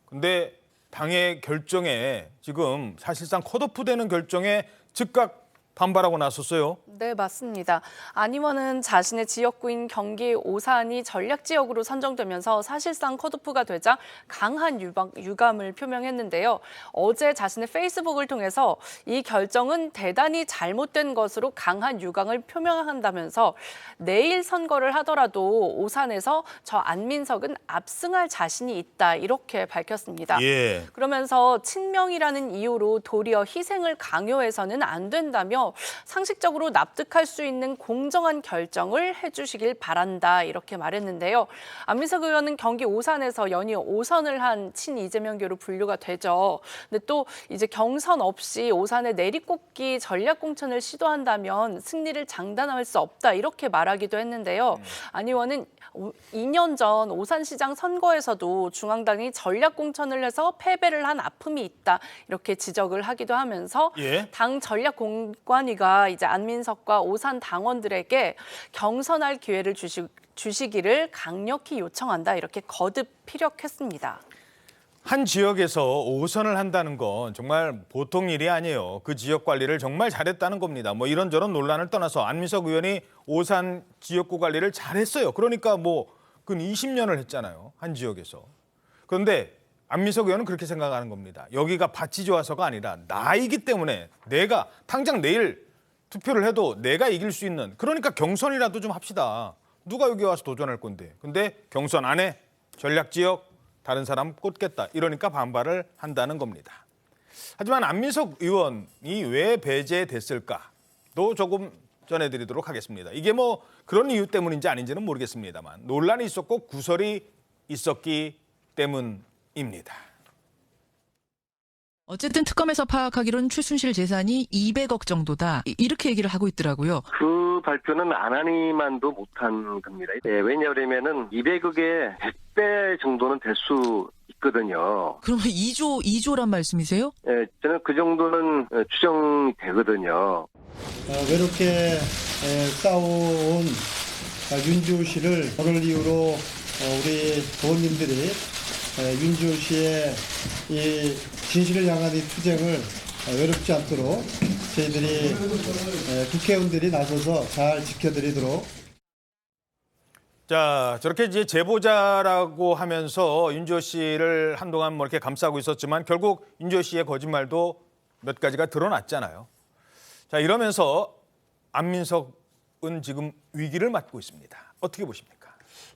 근데 당의 결정에 지금 사실상 컷오프되는 결정에 즉각 반발하고 나섰어요. 네, 맞습니다. 안 의원은 자신의 지역구인 경기 오산이 전략지역으로 선정되면서 사실상 컷오프가 되자 강한 유감을 표명했는데요. 어제 자신의 페이스북을 통해서 이 결정은 대단히 잘못된 것으로 강한 유감을 표명한다면서 내일 선거를 하더라도 오산에서 저 안민석은 압승할 자신이 있다 이렇게 밝혔습니다. 예. 그러면서 친명이라는 이유로 도리어 희생을 강요해서는 안 된다며 상식적으로 납득할 수 있는 공정한 결정을 해주시길 바란다 이렇게 말했는데요. 안민석 의원은 경기 오산에서 연이어 5선을 한 친이재명계로 분류가 되죠. 근데 또 이제 경선 없이 오산에 내리꽂기 전략 공천을 시도한다면 승리를 장담할 수 없다 이렇게 말하기도 했는데요. 안 의원은 2년 전 오산시장 선거에서도 중앙당이 전략 공천을 해서 패배를 한 아픔이 있다 이렇게 지적을 하기도 하면서 당 전략 공관위가 이제 안민석과 오산 당원들에게 경선할 기회를 주시기를 강력히 요청한다 이렇게 거듭 피력했습니다. 한 지역에서 5선을 한다는 건 정말 보통 일이 아니에요. 그 지역 관리를 정말 잘했다는 겁니다. 뭐 이런저런 논란을 떠나서 안민석 의원이 오산 지역구 관리를 잘했어요. 그러니까 뭐 근 20년을 했잖아요. 한 지역에서. 그런데 안민석 의원은 그렇게 생각하는 겁니다. 여기가 밭이 좋아서가 아니라 나이기 때문에 내가 당장 내일 투표를 해도 내가 이길 수 있는 그러니까 경선이라도 좀 합시다. 누가 여기 와서 도전할 건데. 근데 경선 안에 전략지역 다른 사람 꽂겠다. 이러니까 반발을 한다는 겁니다. 하지만 안민석 의원이 왜 배제됐을까도 조금 전해드리도록 하겠습니다. 이게 뭐 그런 이유 때문인지 아닌지는 모르겠습니다만 논란이 있었고 구설이 있었기 때문입니다. 어쨌든 특검에서 파악하기로는 최순실 재산이 200억 정도다. 이렇게 얘기를 하고 있더라고요. 그 발표는 안하니만도 못한 겁니다. 왜냐하면은 200억의 100배 정도는 될 수 있거든요. 그러면 2조란 말씀이세요? 네, 저는 그 정도는 추정이 되거든요. 외롭게 싸워온 윤지호 씨를 오늘 이후로 우리 부모님들이 윤지호 씨의 이 진실을 향한 이 투쟁을 외롭지 않도록 저희들이 국회의원들이 나서서 잘 지켜드리도록. 자, 저렇게 이제 제보자라고 하면서 윤지호 씨를 한동안 뭐 이렇게 감싸고 있었지만 결국 윤지호 씨의 거짓말도 몇 가지가 드러났잖아요. 자, 이러면서 안민석 지금 위기를 맞고 있습니다. 어떻게 보십니까?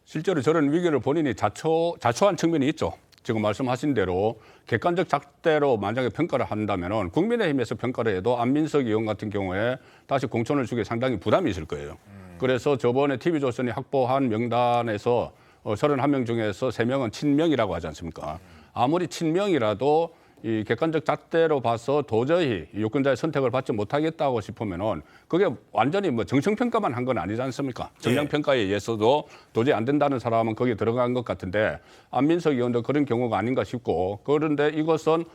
실제로 저런 위기를 본인이 자초한 측면이 있죠. 지금 말씀하신 대로 객관적 잣대로 만약에 평가를 한다면 국민의힘에서 평가를 해도 안민석 의원 같은 경우에 다시 공천을 주기 상당히 부담이 있을 거예요. 그래서 저번에 TV조선이 확보한 명단에서 31명 중에서 3명은 친명이라고 하지 않습니까? 아무리 친명이라도 이 객관적 잣대로 봐서 도저히 유권자의 선택을 받지 못하겠다고 싶으면은 그게 완전히 뭐 정성평가만 한 건 아니지 않습니까? 정량평가에 의해서도 도저히 안 된다는 사람은 거기에 들어간 것 같은데 안민석 의원도 그런 경우가 아닌가 싶고 그런데 이것은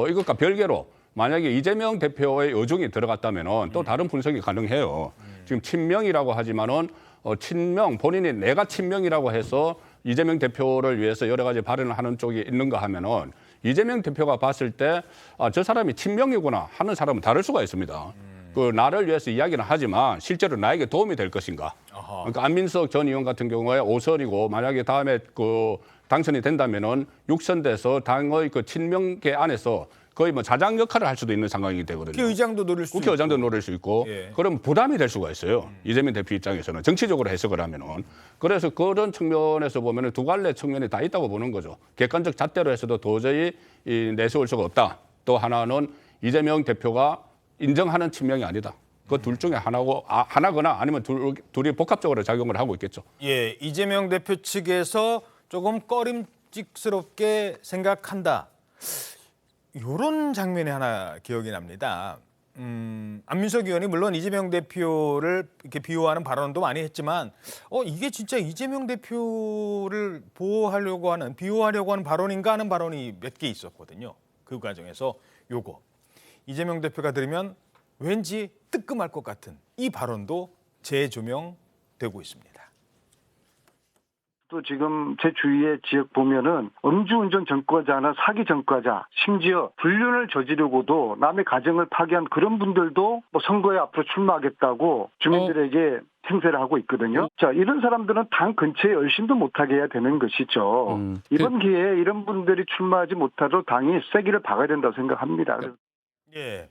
이것과 별개로 만약에 이재명 대표의 의중이 들어갔다면은 또 다른 분석이 가능해요. 지금 친명이라고 하지만은 친명 본인이 내가 친명이라고 해서 이재명 대표를 위해서 여러 가지 발언을 하는 쪽이 있는가 하면은 이재명 대표가 봤을 때 저 사람이 친명이구나 하는 사람은 다를 수가 있습니다. 그 나를 위해서 이야기는 하지만 실제로 나에게 도움이 될 것인가. 그러니까 안민석 전 의원 같은 경우에 5선이고 만약에 다음에 그 당선이 된다면은 6선돼서 당의 그 친명계 안에서 거의 뭐 자장 역할을 할 수도 있는 상황이 되거든요. 국회의장도 노릴 수 국회의장도 노릴 수 있고 예. 그럼 부담이 될 수가 있어요. 이재명 대표 입장에서는 정치적으로 해석을 하면은 그래서 그런 측면에서 보면은 두 갈래 측면이 다 있다고 보는 거죠. 객관적 잣대로 해서도 도저히 내세울 수가 없다. 또 하나는 이재명 대표가 인정하는 친명이 아니다. 그 둘 중에 하나거나 아니면 둘이 복합적으로 작용을 하고 있겠죠. 예, 이재명 대표 측에서 조금 꺼림직스럽게 생각한다. 이런 장면이 하나 기억이 납니다. 안민석 의원이 물론 이재명 대표를 이렇게 비호하는 발언도 많이 했지만 이게 진짜 이재명 대표를 비호하려고 하는 발언인가 하는 발언이 몇 개 있었거든요. 그 과정에서 요거 이재명 대표가 들으면 왠지 뜨끔할 것 같은 이 발언도 재조명되고 있습니다. 또 지금 제 주위의 지역 보면은 음주운전 전과자나 사기 전과자, 심지어 불륜을 저지르고도 남의 가정을 파괴한 그런 분들도 뭐 선거에 앞으로 출마하겠다고 주민들에게 행세를 하고 있거든요. 자, 이런 사람들은 당 근처에 얼씬도 못하게 해야 되는 것이죠. 이번 기회에 이런 분들이 출마하지 못하도록 당이 쐐기를 박아야 된다고 생각합니다. 예,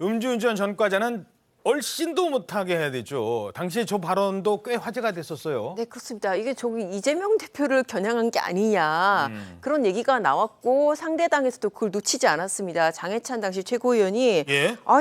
음주운전 전과자는 얼씬도 못하게 해야 되죠. 당시에 저 발언도 꽤 화제가 됐었어요. 네, 그렇습니다. 이게 저기 이재명 대표를 겨냥한 게 아니냐 그런 얘기가 나왔고 상대당에서도 그걸 놓치지 않았습니다. 장해찬 당시 최고위원이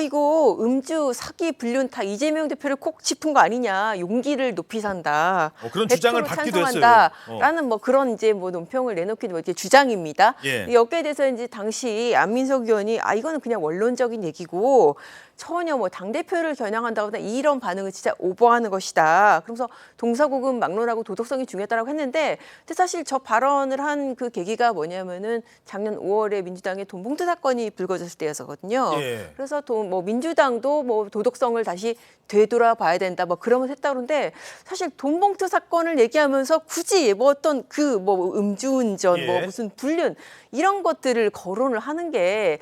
이거 음주, 사기, 불륜 다 이재명 대표를 콕 짚은 거 아니냐. 용기를 높이 산다. 그런 주장을 받기도 찬성한다라는 뭐 그런 이제 뭐 논평을 내놓기도 이제 주장입니다. 예. 여기에 대해서 이제 당시 안민석 의원이 이거는 그냥 원론적인 얘기고 전혀 뭐 당대표를 겨냥한다거나 이런 반응은 진짜 오버하는 것이다. 그러면서 동서고금 막론하고 도덕성이 중요하다고 했는데 근데 사실 저 발언을 한 그 계기가 뭐냐면은 작년 5월에 민주당의 돈봉투 사건이 불거졌을 때였거든요. 예. 그래서 뭐 민주당도 뭐 도덕성을 다시 되돌아봐야 된다 뭐 그러면서 했다 그러는데 사실 돈봉투 사건을 얘기하면서 굳이 뭐 어떤 그 뭐 음주운전 뭐 무슨 불륜 이런 것들을 거론을 하는 게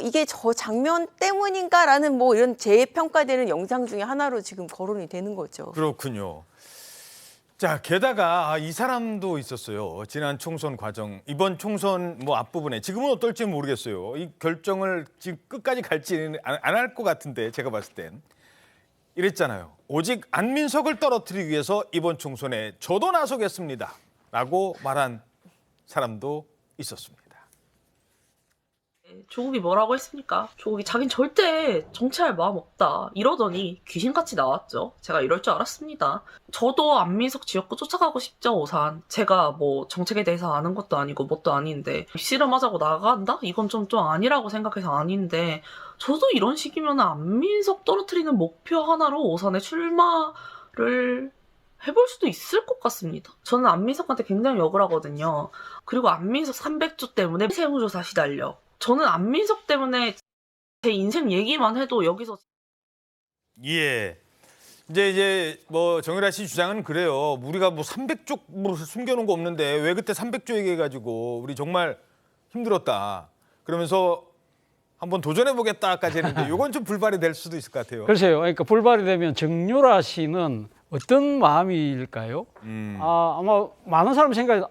이게 저 장면 때문인가라는 뭐 이런 재평가되는 영상 중에 하나로 지금 거론이 되는 거죠. 그렇군요. 자, 게다가 이 사람도 있었어요. 지난 총선 과정, 이번 총선 뭐 앞부분에 지금은 어떨지 모르겠어요. 이 결정을 지금 끝까지 갈지는 안 할 것 같은데 제가 봤을 땐 이랬잖아요. 오직 안민석을 떨어뜨리기 위해서 이번 총선에 저도 나서겠습니다. 라고 말한 사람도 있었습니다. 조국이 뭐라고 했습니까? 조국이 자긴 절대 정치할 마음 없다 이러더니 귀신같이 나왔죠. 제가 이럴 줄 알았습니다. 저도 안민석 지역구 쫓아가고 싶죠. 오산. 제가 뭐 정책에 대해서 아는 것도 아니고 뭣도 아닌데 씨름하자고 나간다? 이건 좀 아니라고 생각해서 아닌데 저도 이런 식이면 안민석 떨어뜨리는 목표 하나로 오산에 출마를 해볼 수도 있을 것 같습니다. 저는 안민석한테 굉장히 욕을 하거든요. 그리고 안민석 300조 때문에 세무조사 시달려. 저는 안민석 때문에 제 인생 얘기만 해도 여기서 예. 이제 뭐 정유라 씨 주장은 그래요. 우리가 뭐 300조 뭐 숨겨놓은 거 없는데 왜 그때 300조 얘기해가지고 우리 정말 힘들었다. 그러면서 한번 도전해보겠다까지 했는데 이건 좀 불발이 될 수도 있을 것 같아요. 글쎄요. 그러니까 불발이 되면 정유라 씨는 어떤 마음일까요? 아마 많은 사람 생각에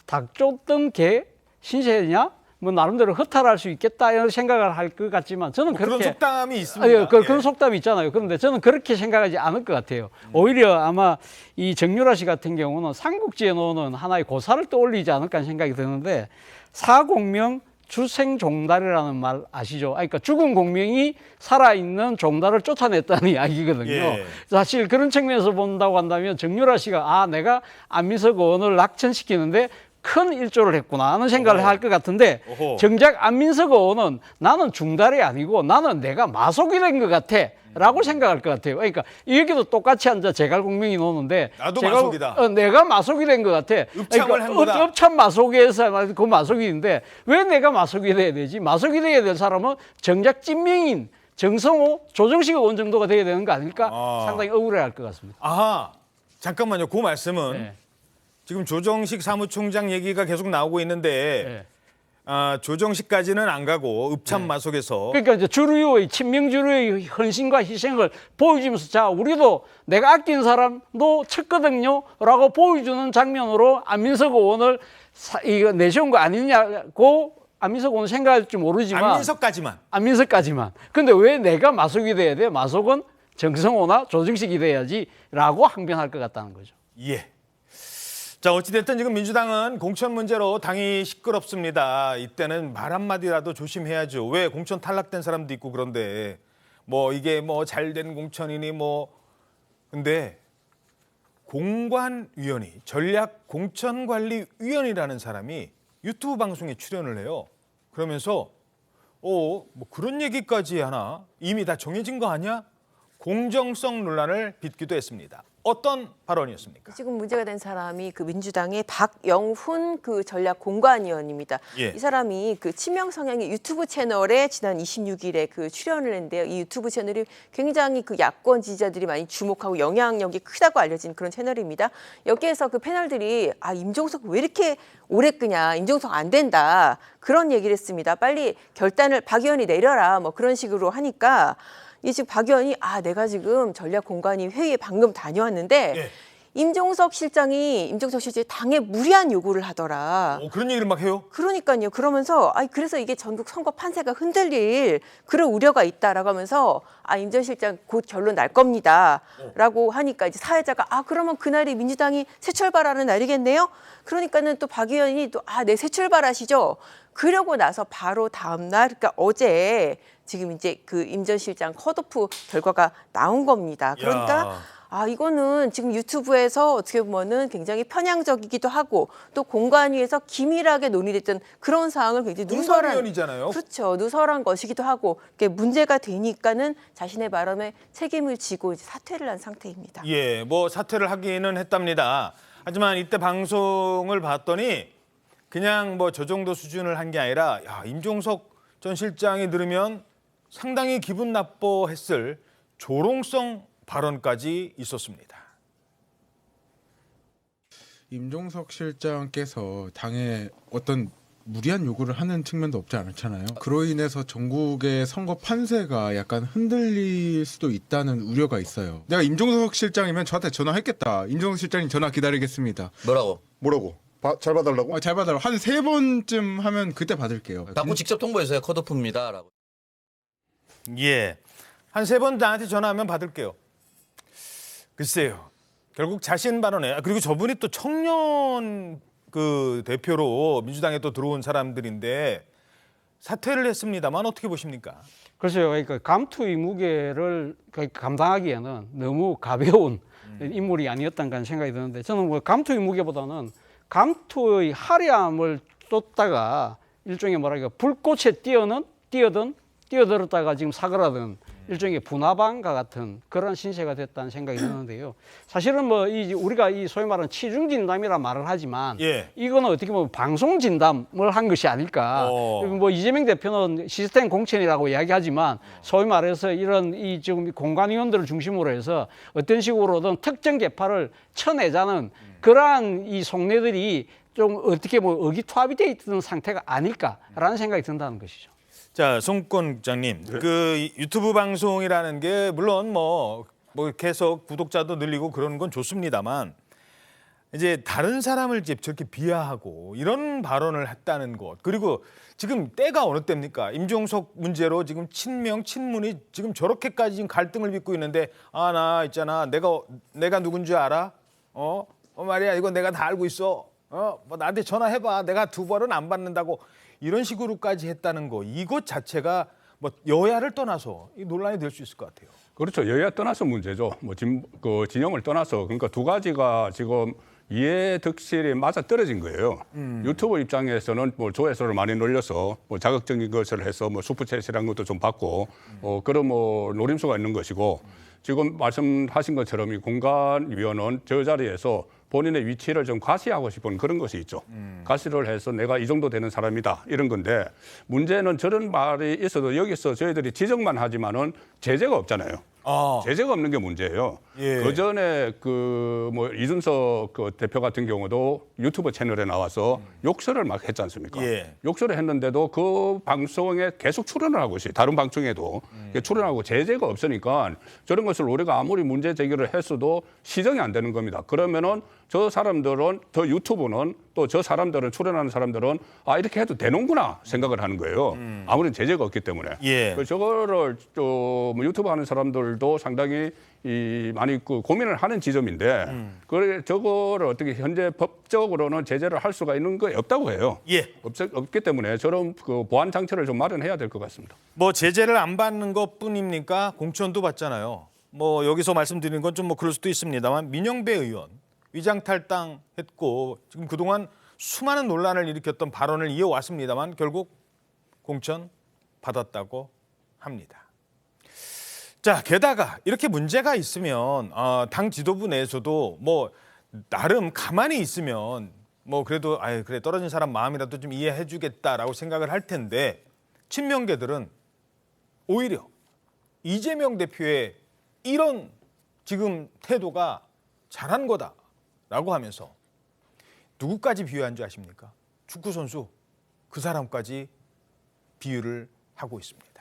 닭 쫓던 개 신세냐? 뭐 나름대로 허탈할 수 있겠다 이런 생각을 할 것 같지만 저는 그렇게 그런 속담이 있습니다. 그런 속담이 있잖아요. 그런데 저는 그렇게 생각하지 않을 것 같아요. 오히려 아마 이 정유라 씨 같은 경우는 삼국지에 나오는 하나의 고사를 떠올리지 않을까 하는 생각이 드는데 사공명 주생종달이라는 말 아시죠? 그러니까 죽은 공명이 살아있는 종달을 쫓아냈다는 이야기거든요. 예. 사실 그런 측면에서 본다고 한다면 정유라 씨가 내가 안민석 의원을 낙천시키는데 큰 일조를 했구나 하는 생각을 할 것 같은데 정작 안민석 의원은 나는 중달이 아니고 나는 내가 마속이 된 것 같아 라고 생각할 것 같아요. 그러니까 여기도 똑같이 앉아 제갈공명이 노는데 나도 마속이다. 내가 마속이 된 것 같아. 읍참을 한 거다. 읍참 마속에서 그 마속이인데 왜 내가 마속이 돼야 되지? 마속이 돼야 될 사람은 정작 찐명인 정성호, 조정식 의원 정도가 돼야 되는 거 아닐까? 상당히 억울해할 것 같습니다. 아하, 잠깐만요. 그 말씀은 지금 조정식 사무총장 얘기가 계속 나오고 있는데 조정식까지는 안 가고 읍참마속에서 그러니까 이제 주류의 친명주류의 헌신과 희생을 보여주면서 자 우리도 내가 아낀 사람도 쳤거든요라고 보여주는 장면으로 안민석 의원을 이거 내세운 거 아니냐고 안민석 의원은 생각할지 모르지만 안민석까지만. 근데 왜 내가 마속이 돼야 돼? 마속은 정성호나 조정식이 돼야지라고 항변할 것 같다는 거죠. 예. 자, 어찌됐든 지금 민주당은 공천 문제로 당이 시끄럽습니다. 이때는 말 한마디라도 조심해야죠. 왜 공천 탈락된 사람도 있고 그런데 뭐 이게 뭐 잘된 공천이니 뭐 근데 공관위원이 전략공천관리위원이라는 사람이 유튜브 방송에 출연을 해요. 그러면서 뭐 그런 얘기까지 하나? 이미 다 정해진 거 아니야? 공정성 논란을 빚기도 했습니다. 어떤 발언이었습니까? 지금 문제가 된 사람이 그 민주당의 박영훈 그 전략공관위원입니다. 예. 이 사람이 그 친명 성향의 유튜브 채널에 지난 26일에 그 출연을 했는데요. 이 유튜브 채널이 굉장히 그 야권 지지자들이 많이 주목하고 영향력이 크다고 알려진 그런 채널입니다. 여기에서 그 패널들이 임종석 왜 이렇게 오래 끄냐, 임종석 안 된다 그런 얘기를 했습니다. 빨리 결단을 박 의원이 내려라 뭐 그런 식으로 하니까. 이 지금 박 의원이 내가 지금 전략공관위 회의에 방금 다녀왔는데 임종석 실장이 당에 무리한 요구를 하더라. 그런 얘기를 막 해요? 그러니까요. 그러면서 그래서 이게 전국 선거 판세가 흔들릴 그런 우려가 있다라고 하면서 임 전 실장 곧 결론 날 겁니다라고 하니까 이제 사회자가 그러면 그날이 민주당이 새 출발하는 날이겠네요. 그러니까는 또 박 의원이 또 네, 새 출발하시죠. 그러고 나서 바로 다음 날 그러니까 어제 지금 이제 그 임 전 실장 컷오프 결과가 나온 겁니다. 그러니까 이거는 지금 유튜브에서 어떻게 보면은 굉장히 편향적이기도 하고 또 공관위에서 기밀하게 논의됐던 그런 사항을 굉장히 공관위원이잖아요. 그렇죠. 누설한 것이기도 하고 이게 문제가 되니까는 자신의 발언에 책임을 지고 이제 사퇴를 한 상태입니다. 예, 뭐 사퇴를 하기는 했답니다. 하지만 이때 방송을 봤더니 그냥 뭐 저 정도 수준을 한 게 아니라 임종석 전 실장이 들으면 상당히 기분 나빠했을 조롱성 발언까지 있었습니다. 임종석 실장께서 당에 어떤 무리한 요구를 하는 측면도 없지 않잖아요. 그로 인해서 전국의 선거 판세가 약간 흔들릴 수도 있다는 우려가 있어요. 내가 임종석 실장이면 저한테 전화했겠다. 임종석 실장님 전화 기다리겠습니다. 뭐라고? 잘 봐달라고? 잘 봐달라고. 한 3번쯤 하면 그때 받을게요. 받고 직접 통보해서요. 컷오프입니다. 라고. 예, 한 3번 나한테 전화하면 받을게요. 글쎄요. 결국 자신 발언에 그리고 저분이 또 청년 그 대표로 민주당에 또 들어온 사람들인데 사퇴를 했습니다만 어떻게 보십니까? 글쎄요. 그러니까 감투의 무게를 감당하기에는 너무 가벼운 인물이 아니었던가 생각이 드는데 저는 뭐 감투의 무게보다는 감투의 화려함을 쫓다가 일종의 불꽃에 뛰어들었다가 지금 사그라든 일종의 분화방과 같은 그런 신세가 됐다는 생각이 드는데요. 사실은 뭐 우리가 이 소위 말하는 치중진담이라 말을 하지만 이거는 어떻게 보면 방송진담을 한 것이 아닐까. 뭐 이재명 대표는 시스템 공천이라고 이야기하지만 소위 말해서 이런 지금 공관위원들을 중심으로 해서 어떤 식으로든 특정 계파를 쳐내자는 그러한 이 속내들이 좀 어떻게 의기투합이 돼 있던 상태가 아닐까라는 생각이 든다는 것이죠. 자, 송권 국장님, 그 유튜브 방송이라는 게 물론 뭐 계속 구독자도 늘리고 그러는 건 좋습니다만 이제 다른 사람을 이제 저렇게 비하하고 이런 발언을 했다는 것. 그리고 지금 때가 어느 때입니까? 임종석 문제로 지금 친명, 친문이 지금 저렇게까지 지금 갈등을 빚고 있는데 나 있잖아. 내가 누군지 알아? 말이야. 이거 내가 다 알고 있어. 뭐 나한테 전화해봐. 내가 2번은 안 받는다고 이런 식으로까지 했다는 거. 이것 자체가 뭐 여야를 떠나서 이 논란이 될 수 있을 것 같아요. 그렇죠. 여야 떠나서 문제죠. 뭐 진영을 떠나서 그러니까 두 가지가 지금 이해득실이 맞아 떨어진 거예요. 유튜브 입장에서는 뭐 조회수를 많이 늘려서 뭐 자극적인 것을 해서 뭐 슈퍼챗이라는 것도 좀 받고 그런 뭐 노림수가 있는 것이고 지금 말씀하신 것처럼 이 공간위원은 저 자리에서 본인의 위치를 좀 과시하고 싶은 그런 것이 있죠. 과시를 해서 내가 이 정도 되는 사람이다 이런 건데 문제는 저런 말이 있어도 여기서 저희들이 지적만 하지만은 제재가 없잖아요. 제재가 없는 게 문제예요. 그 전에 뭐 이준석 대표 같은 경우도 유튜브 채널에 나와서 욕설을 막 했지 않습니까? 욕설을 했는데도 그 방송에 계속 출연을 하고 있어요. 다른 방송에도 출연하고 제재가 없으니까 저런 것을 우리가 아무리 문제 제기를 했어도 시정이 안 되는 겁니다. 그러면은 저 사람들은 저 유튜브는 또 저 사람들은 출연하는 사람들은 이렇게 해도 되는구나 생각을 하는 거예요. 아무리 제재가 없기 때문에. 저거를 뭐 유튜브 하는 사람들도 상당히 많이 고민을 하는 지점인데 저거를 어떻게 현재 법적으로는 제재를 할 수가 있는 거 없다고 해요. 없기 때문에 저런 보안 장치를 좀 마련해야 될 것 같습니다. 뭐 제재를 안 받는 것뿐입니까? 공천도 받잖아요. 뭐 여기서 말씀드리는 건 좀 뭐 그럴 수도 있습니다만 민영배 의원 위장 탈당했고 지금 그동안 수많은 논란을 일으켰던 발언을 이어왔습니다만 결국 공천 받았다고 합니다. 자, 게다가 이렇게 문제가 있으면 당 지도부 내에서도 뭐 나름 가만히 있으면 뭐 그래도 그래 떨어진 사람 마음이라도 좀 이해해주겠다라고 생각을 할 텐데 친명계들은 오히려 이재명 대표의 이런 지금 태도가 잘한 거다라고 하면서 누구까지 비유한 줄 아십니까? 축구선수 그 사람까지 비유를 하고 있습니다.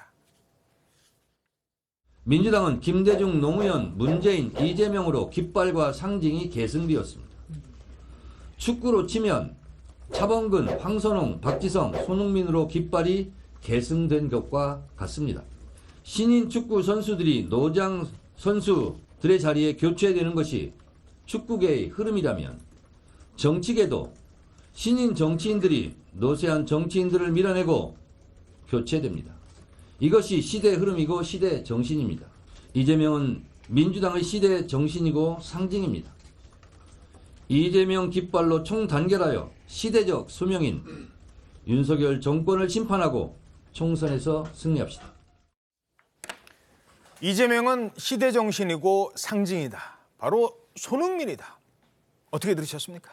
민주당은 김대중, 노무현, 문재인, 이재명으로 깃발과 상징이 계승되었습니다. 축구로 치면 차범근, 황선홍, 박지성, 손흥민으로 깃발이 계승된 것과 같습니다. 신인 축구 선수들이 노장 선수들의 자리에 교체되는 것이 축구계의 흐름이라면 정치계도 신인 정치인들이 노쇠한 정치인들을 밀어내고 교체됩니다. 이것이 시대의 흐름이고 시대 정신입니다. 이재명은 민주당의 시대 정신이고 상징입니다. 이재명 깃발로 총단결하여 시대적 소명인 윤석열 정권을 심판하고 총선에서 승리합시다. 이재명은 시대 정신이고 상징이다. 바로 손흥민이다. 어떻게 들으셨습니까?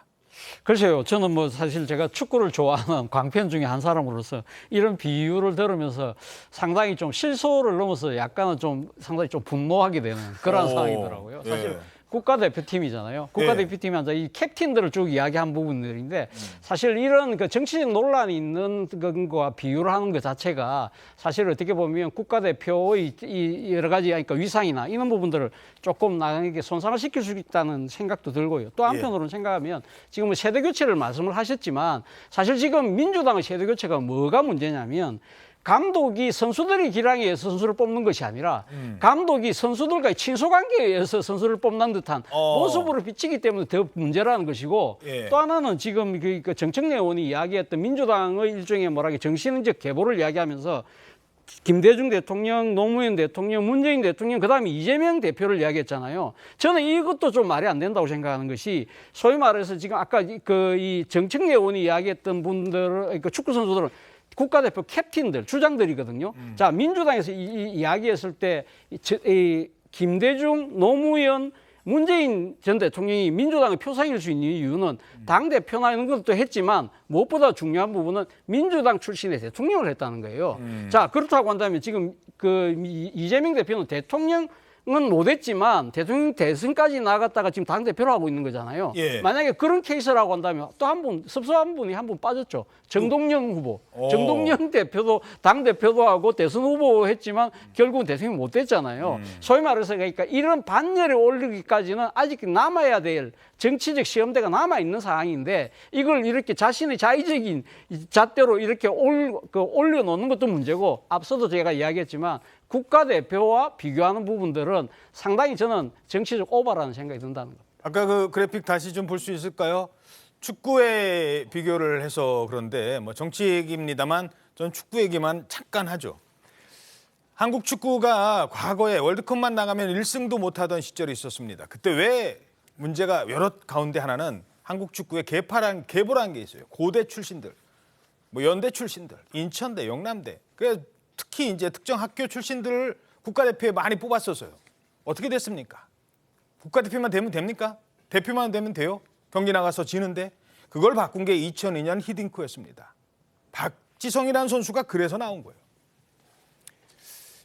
글쎄요. 저는 뭐 사실 제가 축구를 좋아하는 광팬 중에 한 사람으로서 이런 비유를 들으면서 상당히 좀 실소를 넘어서 약간은 좀 상당히 좀 분노하게 되는 그런 상황이더라고요. 사실 국가대표팀이잖아요. 국가대표팀이 앉아 이 캡틴들을 쭉 이야기한 부분들인데 사실 이런 그 정치적 논란이 있는 것과 비유를 하는 것 자체가 사실 어떻게 보면 국가대표의 이 여러 가지 그러니까 위상이나 이런 부분들을 조금 나에게 손상을 시킬 수 있다는 생각도 들고요. 또 한편으로는 생각하면 지금 세대 교체를 말씀을 하셨지만 사실 지금 민주당의 세대 교체가 뭐가 문제냐면 감독이 선수들이 기량에 의해서 선수를 뽑는 것이 아니라 감독이 선수들과의 친소관계에 의해서 선수를 뽑는 듯한 모습으로 비치기 때문에 더 문제라는 것이고 또 하나는 지금 그 정청래 의원이 이야기했던 민주당의 일종의 정신적 계보를 이야기하면서 김대중 대통령, 노무현 대통령, 문재인 대통령, 그다음에 이재명 대표를 이야기했잖아요. 저는 이것도 좀 말이 안 된다고 생각하는 것이 소위 말해서 지금 아까 이 정청래 의원이 이야기했던 분들, 축구 선수들은 국가대표 캡틴들, 주장들이거든요. 자, 민주당에서 이야기했을 때 김대중, 노무현, 문재인 전 대통령이 민주당의 표상일 수 있는 이유는 당대표나 이런 것도 했지만 무엇보다 중요한 부분은 민주당 출신의 대통령을 했다는 거예요. 자, 그렇다고 한다면 지금 이재명 대표는 대통령을 못했지만 대통령 대선까지 나갔다가 지금 당대표로 하고 있는 거잖아요. 예. 만약에 그런 케이스라고 한다면 또 한 분, 섭섭한 분이 한 분 빠졌죠. 정동영 후보. 정동영 대표도 당대표도 하고 대선 후보 했지만 결국은 대통령이 못 됐잖아요. 소위 말해서 그러니까 이런 반열에 올리기까지는 아직 남아야 될 정치적 시험대가 남아있는 상황인데 이걸 이렇게 자신의 자의적인 잣대로 이렇게 올려놓는 것도 문제고 앞서도 제가 이야기했지만 국가대표와 비교하는 부분들은 상당히 저는 정치적 오바라는 생각이 든다는 겁니다. 아까 그 그래픽 다시 좀 볼 수 있을까요? 축구에 비교를 해서 그런데 뭐 정치 얘기입니다만 저는 축구 얘기만 잠깐 하죠. 한국 축구가 과거에 월드컵만 나가면 1승도 못하던 시절이 있었습니다. 그때 왜 문제가 여러 가운데 하나는 한국 축구에 계보라는 게 있어요. 고대 출신들, 뭐 연대 출신들, 인천대, 영남대. 그래서 특히 이제 특정 학교 출신들을 국가대표에 많이 뽑았었어요. 어떻게 됐습니까? 국가대표만 되면 됩니까? 대표만 되면 돼요? 경기 나가서 지는데 그걸 바꾼 게 2002년 히딩크였습니다. 박지성이라는 선수가 그래서 나온 거예요.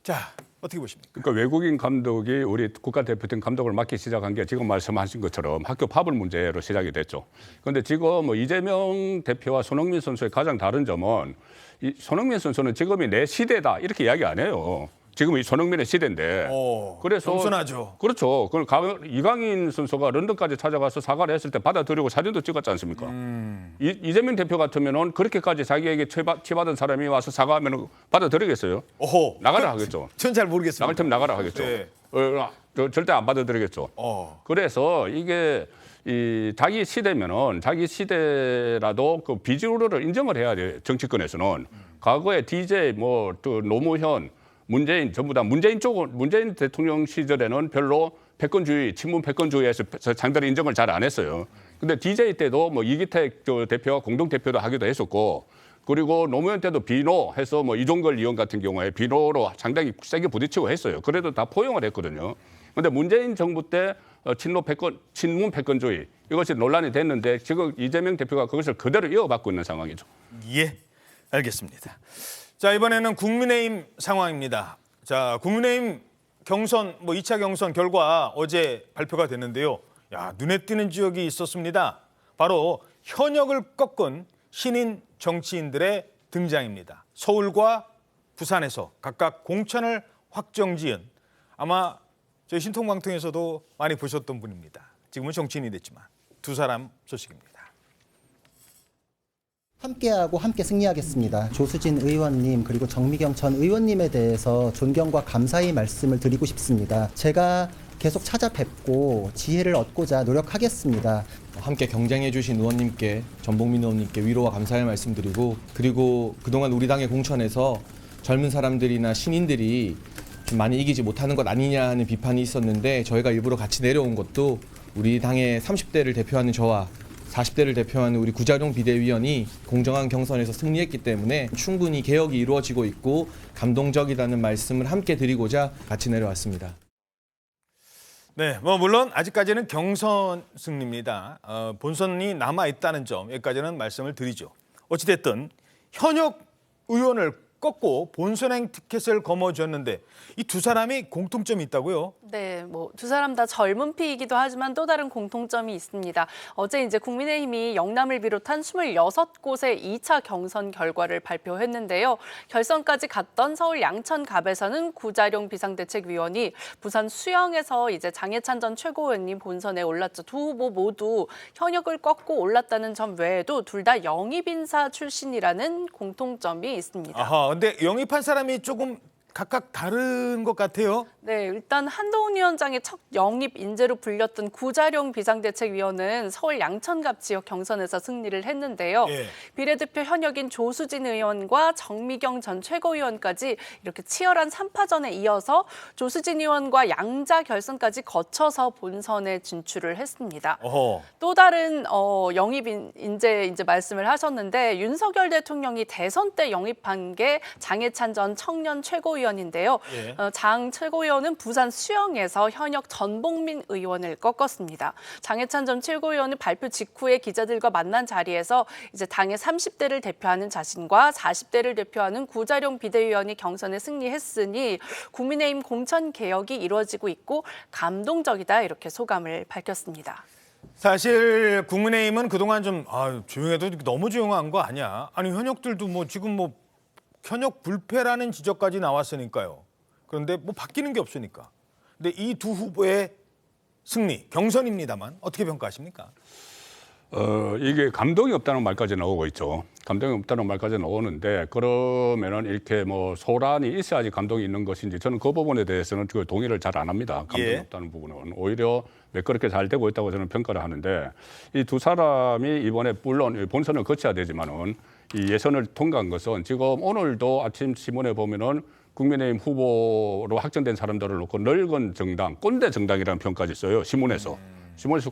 자, 어떻게 보십니까? 그러니까 외국인 감독이 우리 국가대표팀 감독을 맡기 시작한 게 지금 말씀하신 것처럼 학교 파벌 문제로 시작이 됐죠. 그런데 지금 뭐 이재명 대표와 손흥민 선수의 가장 다른 점은 이 손흥민 선수는 지금이 내 시대다 이렇게 이야기 안 해요. 지금 이 손흥민의 시대인데. 그래서 겸손하죠. 그렇죠. 그걸 이강인 선수가 런던까지 찾아가서 사과를 했을 때 받아들이고 사진도 찍었지 않습니까? 이재명 대표 같으면은 그렇게까지 자기에게 치받은 사람이 와서 사과하면 받아들이겠어요? 나가라 하겠죠. 전 잘 모르겠습니다. 나갈 테면 나가라 하겠죠. 네. 절대 안 받아들이겠죠. 그래서 이게 이 자기 시대면은 자기 시대라도 그 비주류를 인정을 해야 돼. 정치권에서는 과거에 DJ 또 노무현 문재인 전부 다 문재인 대통령 시절에는 별로 패권주의, 친문 패권주의에서 상당히 인정을 잘 안 했어요. 근데 DJ 때도 뭐 이기택 대표와 공동 대표도 하기도 했었고, 그리고 노무현 때도 비노 해서 뭐 이종걸 의원 같은 경우에 비노로 상당히 세게 부딪히고 했어요. 그래도 다 포용을 했거든요. 근데 문재인 정부 때 친문 패권주의 이것이 논란이 됐는데 지금 이재명 대표가 그것을 그대로 이어받고 있는 상황이죠. 예, 알겠습니다. 자, 이번에는 국민의힘 상황입니다. 자, 국민의힘 경선 2차 경선 결과 어제 발표가 됐는데요. 야, 눈에 띄는 지역이 있었습니다. 바로 현역을 꺾은 신인 정치인들의 등장입니다. 서울과 부산에서 각각 공천을 확정지은 아마 저희 신통방통에서도 많이 보셨던 분입니다. 지금은 정치인이 됐지만 두 사람 소식입니다. 함께하고 함께 승리하겠습니다. 조수진 의원님 그리고 정미경 전 의원님에 대해서 존경과 감사의 말씀을 드리고 싶습니다. 제가 계속 찾아뵙고 지혜를 얻고자 노력하겠습니다. 함께 경쟁해 주신 의원님께 전복민 의원님께 위로와 감사의 말씀드리고 그리고 그동안 우리 당의 공천에서 젊은 사람들이나 신인들이 좀 많이 이기지 못하는 것 아니냐 하는 비판이 있었는데 저희가 일부러 같이 내려온 것도 우리 당의 30대를 대표하는 저와 40대를 대표하는 우리 구자룡 비대위원이 공정한 경선에서 승리했기 때문에 충분히 개혁이 이루어지고 있고 감동적이라는 말씀을 함께 드리고자 같이 내려왔습니다. 네, 물론 아직까지는 경선 승리입니다. 본선이 남아있다는 점 여기까지는 말씀을 드리죠. 어찌됐든 현역 의원을 꺾고 본선행 티켓을 거머쥐었는데 이 두 사람이 공통점이 있다고요? 네, 두 사람 다 젊은 피이기도 하지만 또 다른 공통점이 있습니다. 어제 이제 국민의힘이 영남을 비롯한 26곳의 2차 경선 결과를 발표했는데요. 결선까지 갔던 서울 양천갑에서는 구자룡 비상대책위원이 부산 수영에서 이제 장해찬 전 최고위원님 본선에 올랐죠. 두 후보 모두 현역을 꺾고 올랐다는 점 외에도 둘 다 영입인사 출신이라는 공통점이 있습니다. 아하, 근데 영입한 사람이 조금 각각 다른 것 같아요. 네, 일단 한동훈 위원장의 첫 영입 인재로 불렸던 구자룡 비상대책위원은 서울 양천갑 지역 경선에서 승리를 했는데요. 비례대표 현역인 조수진 의원과 정미경 전 최고위원까지 이렇게 치열한 3파전에 이어서 조수진 의원과 양자 결선까지 거쳐서 본선에 진출을 했습니다. 또 다른 영입 인재 말씀을 하셨는데 윤석열 대통령이 대선 때 영입한 게 장해찬 전 청년 최고위원 최고위원인데요. 예. 장 최고위원은 부산 수영에서 현역 전봉민 의원을 꺾었습니다. 장해찬 전 최고위원은 발표 직후에 기자들과 만난 자리에서 이제 당의 30대를 대표하는 자신과 40대를 대표하는 구자룡 비대위원이 경선에 승리했으니 국민의힘 공천 개혁이 이루어지고 있고 감동적이다 이렇게 소감을 밝혔습니다. 사실 국민의힘은 그동안 좀 조용해도 너무 조용한 거 아니야. 아니 현역들도 뭐 지금 뭐 현역 불패라는 지적까지 나왔으니까요. 그런데 뭐 바뀌는 게 없으니까. 근데 이 두 후보의 승리, 경선입니다만 어떻게 평가하십니까? 이게 감동이 없다는 말까지 나오고 있죠. 감동이 없다는 말까지 나오는데 그러면은 이렇게 뭐 소란이 있어야지 감동이 있는 것인지 저는 그 부분에 대해서는 동의를 잘 안 합니다. 감동이 예. 없다는 부분은 오히려 매끄럽게 잘 되고 있다고 저는 평가를 하는데 이 두 사람이 이번에 물론 본선을 거쳐야 되지만은 이 예선을 통과한 것은 지금 오늘도 아침 신문에 보면은 국민의힘 후보로 확정된 사람들을 놓고 늙은 정당, 꼰대 정당이라는 평가까지 써요. 신문에서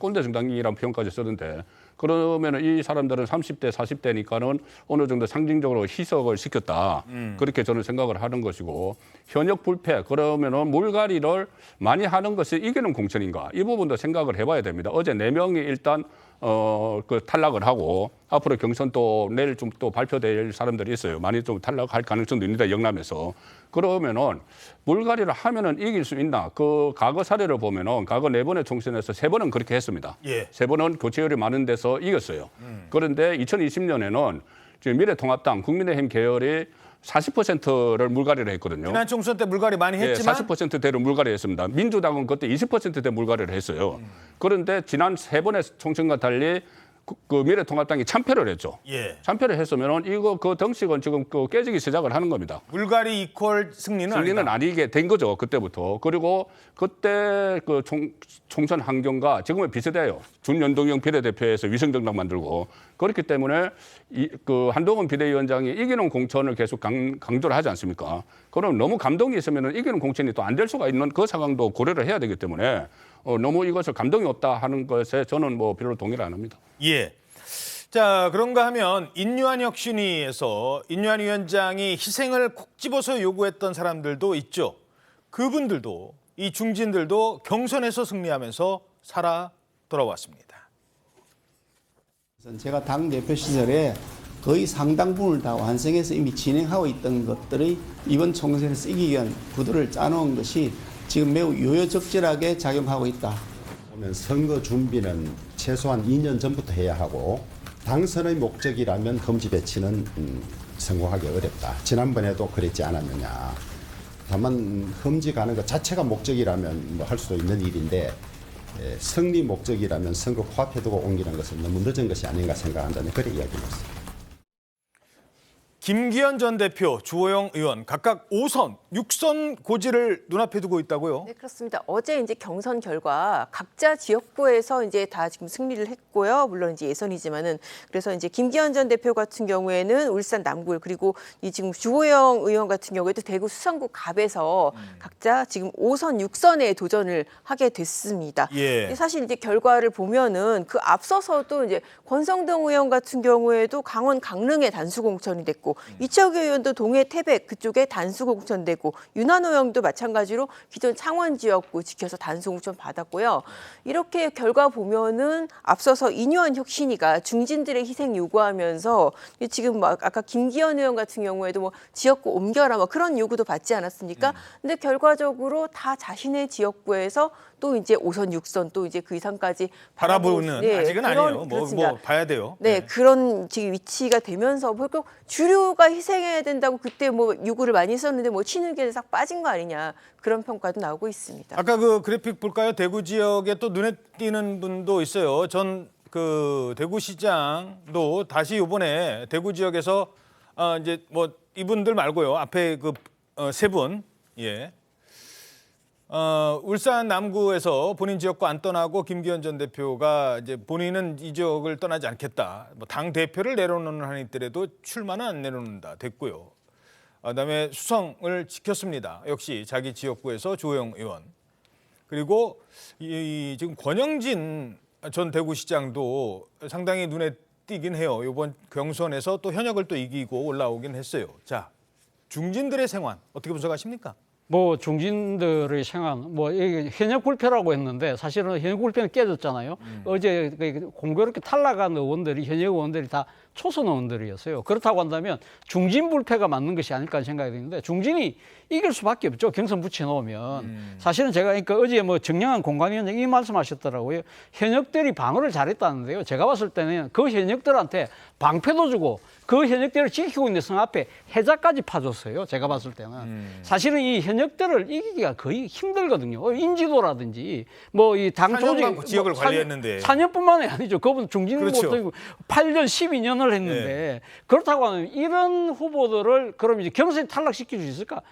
꼰대 정당이라는 표현까지 쓰는데 그러면 이 사람들은 30대, 40대니까는 어느 정도 상징적으로 희석을 시켰다. 그렇게 저는 생각을 하는 것이고 현역 불패 그러면은 물갈이를 많이 하는 것이 이기는 공천인가 이 부분도 생각을 해봐야 됩니다. 어제 4명이 일단 그 탈락을 하고 앞으로 경선 또 내일 좀 또 발표될 사람들이 있어요. 많이 좀 탈락할 가능성도 있습니다. 영남에서. 그러면은 물갈이를 하면은 이길 수 있나? 그 과거 사례를 보면은 과거 4번의 총선에서 3번은 그렇게 했습니다. 예. 3번은 교체율이 많은 데서 이겼어요. 그런데 2020년에는 지금 미래통합당, 국민의힘 계열이 40%를 물갈이를 했거든요. 지난 총선 때 물갈이 많이 했지만 40%대로 물갈이했습니다. 민주당은 그때 20%대 물갈이를 했어요. 그런데 지난 3번의 총선과 달리 그 미래통합당이 참패를 했죠. 예. 참패를 했으면은 이거 그 덩식은 지금 그 깨지기 시작을 하는 겁니다. 물갈이 이퀄 승리는 아니게 된 거죠. 그때부터. 그리고 그때 그 총선 환경과 지금은 비슷해요. 준연동형 비례대표에서 위성정당 만들고 그렇기 때문에 그 한동훈 비대위원장이 이기는 공천을 계속 강조를 하지 않습니까? 그럼 너무 감동이 있으면은 이기는 공천이 또 안 될 수가 있는 그 상황도 고려를 해야 되기 때문에 너무 이것을 감동이 없다 하는 것에 저는 뭐 별로 동의를 안 합니다. 예. 자, 그런가 하면 인류한 혁신위에서 인류한 위원장이 희생을 콕 집어서 요구했던 사람들도 있죠. 그분들도 이 중진들도 경선에서 승리하면서 살아 돌아왔습니다. 제가 당대표 시절에 거의 상당 부분을 다 완성해서 이미 진행하고 있던 것들이 이번 총선에서 이기기 위한 구도를 짜놓은 것이 지금 매우 요요적절하게 작용하고 있다. 보면 선거 준비는 최소한 2년 전부터 해야 하고 당선의 목적이라면 험지 배치는 성공하기 어렵다. 지난번에도 그랬지 않았느냐. 다만 험지 가는 것 자체가 목적이라면 뭐 할 수도 있는 일인데 승리 목적이라면 선거 코앞에 두고 옮기는 것은 너무 늦은 것이 아닌가 생각한다는 그런 이야기였습니다. 김기현 전 대표, 주호영 의원 각각 5선, 6선 고지를 눈앞에 두고 있다고요? 네, 그렇습니다. 어제 이제 경선 결과 각자 지역구에서 이제 다 지금 승리를 했고요. 물론 이제 예선이지만은 그래서 이제 김기현 전 대표 같은 경우에는 울산 남구 그리고 이 지금 주호영 의원 같은 경우에도 대구 수성구 갑에서 각자 지금 5선, 6선에 도전을 하게 됐습니다. 예. 사실 이제 결과를 보면은 그 앞서서도 이제 권성동 의원 같은 경우에도 강원 강릉에 단수 공천이 됐고 이철규 의원도 동해 태백 그쪽에 단수 공천되고 윤한호 의원도 마찬가지로 기존 창원 지역구 지켜서 단수 공천 받았고요. 이렇게 결과 보면은 앞서서 인류한 혁신위가 중진들의 희생 요구하면서 지금 막 아까 김기현 의원 같은 경우에도 뭐 지역구 옮겨라 뭐 그런 요구도 받지 않았습니까? 근데 결과적으로 다 자신의 지역구에서 또 이제 5선, 6선 또 이제 그 이상까지 바라보는 네, 아직은 아니에요. 뭐 봐야 돼요. 네, 그런 지금 위치가 되면서 결국 주류가 희생해야 된다고 그때 뭐 요구를 많이 했었는데 뭐 친윤계에 싹 빠진 거 아니냐 그런 평가도 나오고 있습니다. 아까 그 그래픽 볼까요? 대구 지역에 또 눈에 띄는 분도 있어요. 전 그 대구시장도 다시 이번에 대구 지역에서 이제 뭐 이분들 말고요. 앞에 그 세 분, 예. 울산 남구에서 본인 지역구 안 떠나고 김기현 전 대표가 이제 본인은 이 지역을 떠나지 않겠다. 뭐 당 대표를 내려놓는 한이 있더라도 출마는 안 내려놓는다. 됐고요. 그다음에 수성을 지켰습니다. 역시 자기 지역구에서 주호영 의원. 그리고 지금 권영진 전 대구시장도 상당히 눈에 띄긴 해요. 이번 경선에서 또 현역을 또 이기고 올라오긴 했어요. 자, 중진들의 생활 어떻게 분석하십니까? 뭐 중진들의 생활, 뭐 이게 현역 불패라고 했는데 사실은 현역 불패는 깨졌잖아요. 어제 공교롭게 탈락한 의원들이 현역 의원들이 다 초선 의원들이었어요. 그렇다고 한다면 중진 불패가 맞는 것이 아닐까 하는 생각이 드는데 중진이 이길 수밖에 없죠. 경선 붙여놓으면. 사실은 제가 그러니까 어제 뭐 정영한 공관위원장이 이 말씀하셨더라고요. 현역들이 방어를 잘했다는데요. 제가 봤을 때는 그 현역들한테 방패도 주고 그 현역들을 지키고 있는 성 앞에 해자까지 파줬어요. 제가 봤을 때는. 사실은 이 현역들을 이기기가 거의 힘들거든요. 인지도라든지 뭐 이 당 조직 지역을 관리했는데 4년뿐만이 아니죠. 그분 중진은 그렇죠. 못하고 8년 12년을 했는데 그렇다고 하면 이런 후보들을 그럼 이제 경선에 탈락시킬 수 있을까?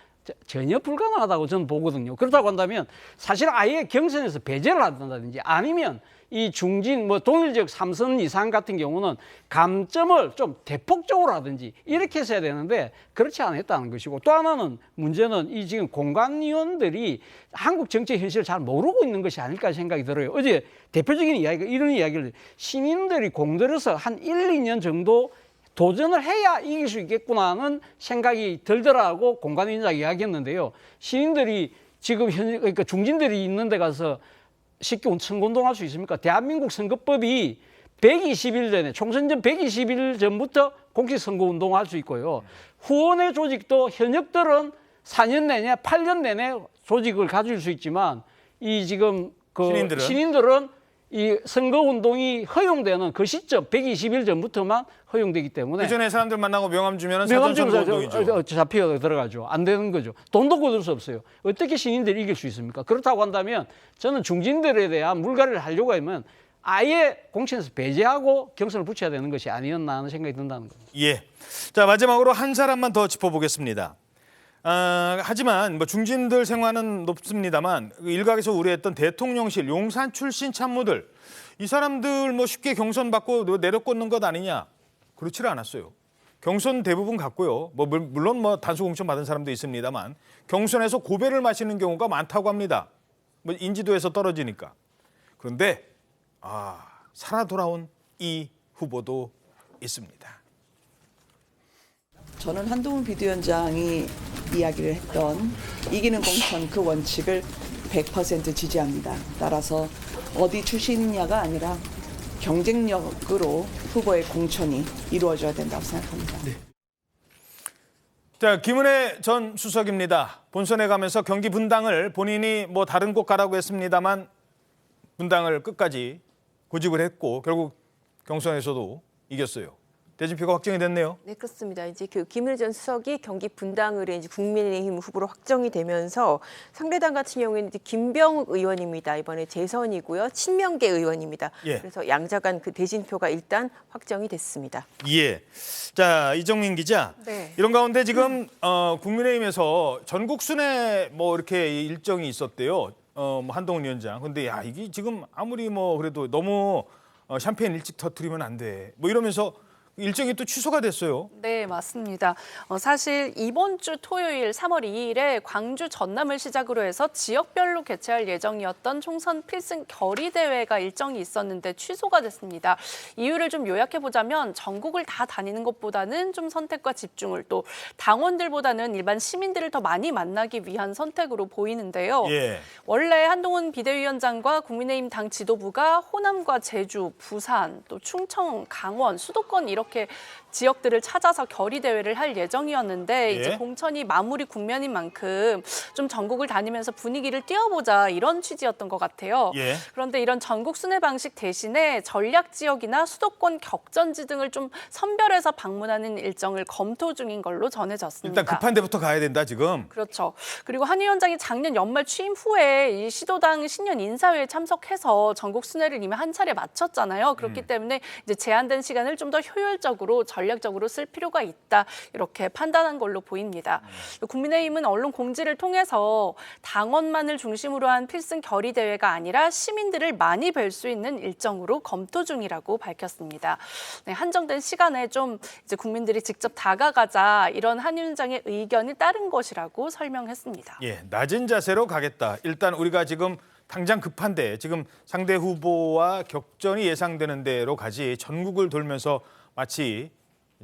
전혀 불가능하다고 저는 보거든요. 그렇다고 한다면 사실 아예 경선에서 배제를 한다든지 아니면 이 중진 뭐 동일 지역 3선 이상 같은 경우는 감점을 좀 대폭적으로 하든지 이렇게 했어야 되는데 그렇지 않았다는 것이고 또 하나는 문제는 이 지금 공관위원들이 한국 정치의 현실을 잘 모르고 있는 것이 아닐까 생각이 들어요. 어제 대표적인 이야기가 이런 이야기를 시민들이 공들여서 한 1, 2년 정도 도전을 해야 이길 수 있겠구나는 생각이 들더라고 공관위원장이 이야기했는데요. 시민들이 지금 그러니까 중진들이 있는 데 가서 쉽게 선거운동할 수 있습니까? 대한민국 선거법이 120일 전에 총선 전 120일 전부터 공식 선거운동을 할 수 있고요. 후원의 조직도 현역들은 4년 내내 8년 내내 조직을 가질 수 있지만 이 지금 그 신인들은 이 선거운동이 허용되는 그 시점 120일 전부터만 허용되기 때문에 그 전에 사람들 만나고 명함 주면 사전 선거운동이죠. 잡혀 들어가죠. 안 되는 거죠. 돈도 거둘 수 없어요. 어떻게 신인들이 이길 수 있습니까? 그렇다고 한다면 저는 중진들에 대한 물갈이를 하려고 하면 아예 공천에서 배제하고 경선을 붙여야 되는 것이 아니었나 하는 생각이 든다는 겁니다. 예. 자, 마지막으로 한 사람만 더 짚어보겠습니다. 하지만 뭐 중진들 생활은 높습니다만 일각에서 우려했던 대통령실 용산 출신 참모들 이 사람들 뭐 쉽게 경선 받고 내려꽂는 것 아니냐? 그렇지는 않았어요. 경선 대부분 갔고요. 뭐 물론 뭐 단수 공천 받은 사람도 있습니다만 경선에서 고배를 마시는 경우가 많다고 합니다. 뭐 인지도에서 떨어지니까. 그런데 살아 돌아온 이 후보도 있습니다. 저는 한동훈 비대위원장이 이야기를 했던 이기는 공천 그 원칙을 100% 지지합니다. 따라서 어디 출신이냐가 아니라 경쟁력으로 후보의 공천이 이루어져야 된다고 생각합니다. 네. 자, 김은혜 전 수석입니다. 본선에 가면서 경기 분당을 본인이 뭐 다른 곳 가라고 했습니다만 분당을 끝까지 고집을 했고 결국 경선에서도 이겼어요. 대진표가 확정이 됐네요. 네, 그렇습니다. 이제 그 김은혜 전 수석이 경기 분당을에 이제 국민의힘 후보로 확정이 되면서 상대당 같은 경우에는 이제 김병욱 의원입니다. 이번에 재선이고요. 친명계 의원입니다. 예. 그래서 양자간 그 대진표가 일단 확정이 됐습니다. 예. 자, 이정민 기자. 네. 이런 가운데 지금 국민의힘에서 전국 순회 뭐 이렇게 일정이 있었대요. 뭐 한동훈 위원장. 근데 야, 이게 지금 아무리 뭐 그래도 너무 샴페인 일찍 터뜨리면 안 돼. 뭐 이러면서 일정이 또 취소가 됐어요. 네, 맞습니다. 사실 이번 주 토요일 3월 2일에 광주 전남을 시작으로 해서 지역별로 개최할 예정이었던 총선 필승 결의대회가 일정이 있었는데 취소가 됐습니다. 이유를 좀 요약해보자면 전국을 다 다니는 것보다는 좀 선택과 집중을 또 당원들보다는 일반 시민들을 더 많이 만나기 위한 선택으로 보이는데요. 예. 원래 한동훈 비대위원장과 국민의힘 당 지도부가 호남과 제주, 부산, 또 충청, 강원, 수도권 이렇게 지역들을 찾아서 결의대회를 할 예정이었는데 이제 공천이 마무리 국면인 만큼 좀 전국을 다니면서 분위기를 띄워보자 이런 취지였던 것 같아요. 그런데 이런 전국 순회 방식 대신에 전략 지역이나 수도권 격전지 등을 좀 선별해서 방문하는 일정을 검토 중인 걸로 전해졌습니다. 일단 급한 데부터 가야 된다 지금. 그렇죠. 그리고 한 위원장이 작년 연말 취임 후에 이 시도당 신년 인사회에 참석해서 전국 순회를 이미 한 차례 마쳤잖아요. 그렇기 때문에 이제 제한된 시간을 좀 더 효율적으로 전략적으로 쓸 필요가 있다 이렇게 판단한 걸로 보입니다. 국민의힘은 언론 공지를 통해서 당원만을 중심으로 한 필승 결의대회가 아니라 시민들을 많이 뵐 수 있는 일정으로 검토 중이라고 밝혔습니다. 네, 한정된 시간에 좀 이제 국민들이 직접 다가가자 이런 한 위원장의 의견이 따른 것이라고 설명했습니다. 예, 낮은 자세로 가겠다. 일단 우리가 지금 당장 급한데 지금 상대 후보와 격전이 예상되는 대로 가지 전국을 돌면서 마치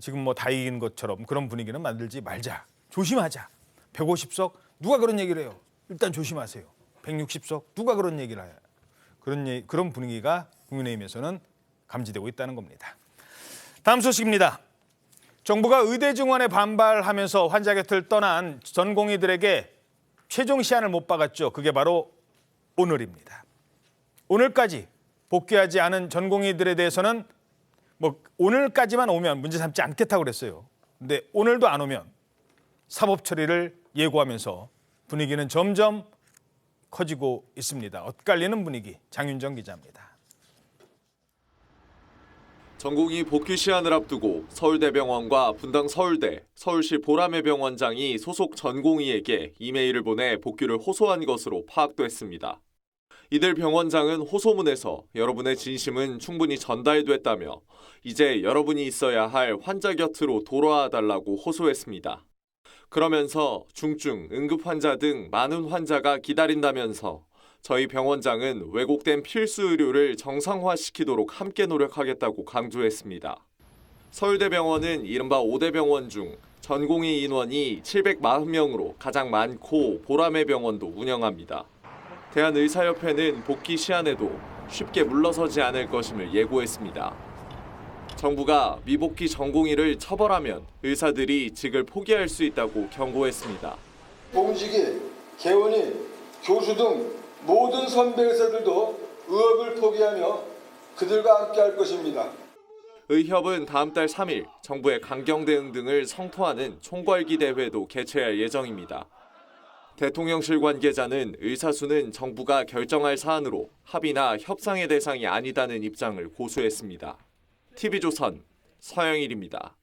지금 뭐 다 이긴 것처럼 그런 분위기는 만들지 말자. 조심하자. 150석 누가 그런 얘기를 해요. 일단 조심하세요. 160석 누가 그런 얘기를 해요. 그런 분위기가 국민의힘에서는 감지되고 있다는 겁니다. 다음 소식입니다. 정부가 의대 증원에 반발하면서 환자 곁을 떠난 전공의들에게 최종 시한을 못 박았죠. 그게 바로 오늘입니다. 오늘까지 복귀하지 않은 전공의들에 대해서는 오늘까지만 오면 문제 삼지 않겠다고 그랬어요. 근데 오늘도 안 오면 사법 처리를 예고하면서 분위기는 점점 커지고 있습니다. 엇갈리는 분위기, 장윤정 기자입니다. 전공의 복귀 시한을 앞두고 서울대병원과 분당 서울대, 서울시 보라매 병원장이 소속 전공의에게 이메일을 보내 복귀를 호소한 것으로 파악됐습니다. 이들 병원장은 호소문에서 여러분의 진심은 충분히 전달됐다며 이제 여러분이 있어야 할 환자 곁으로 돌아와달라고 호소했습니다. 그러면서 중증, 응급 환자 등 많은 환자가 기다린다면서 저희 병원장은 왜곡된 필수 의료를 정상화시키도록 함께 노력하겠다고 강조했습니다. 서울대병원은 이른바 5대 병원 중 전공의 인원이 740명으로 가장 많고 보라매 병원도 운영합니다. 대한의사협회는 복귀 시한에도 쉽게 물러서지 않을 것임을 예고했습니다. 정부가 미복귀 전공의를 처벌하면 의사들이 직을 포기할 수 있다고 경고했습니다. 공직이, 개원이, 교수 등 모든 선배 의사들도 의협을 포기하며 그들과 함께할 것입니다. 의협은 다음 달 3일 정부의 강경 대응 등을 성토하는 총궐기 대회도 개최할 예정입니다. 대통령실 관계자는 의사 수는 정부가 결정할 사안으로 합의나 협상의 대상이 아니다는 입장을 고수했습니다. TV조선 서영일입니다.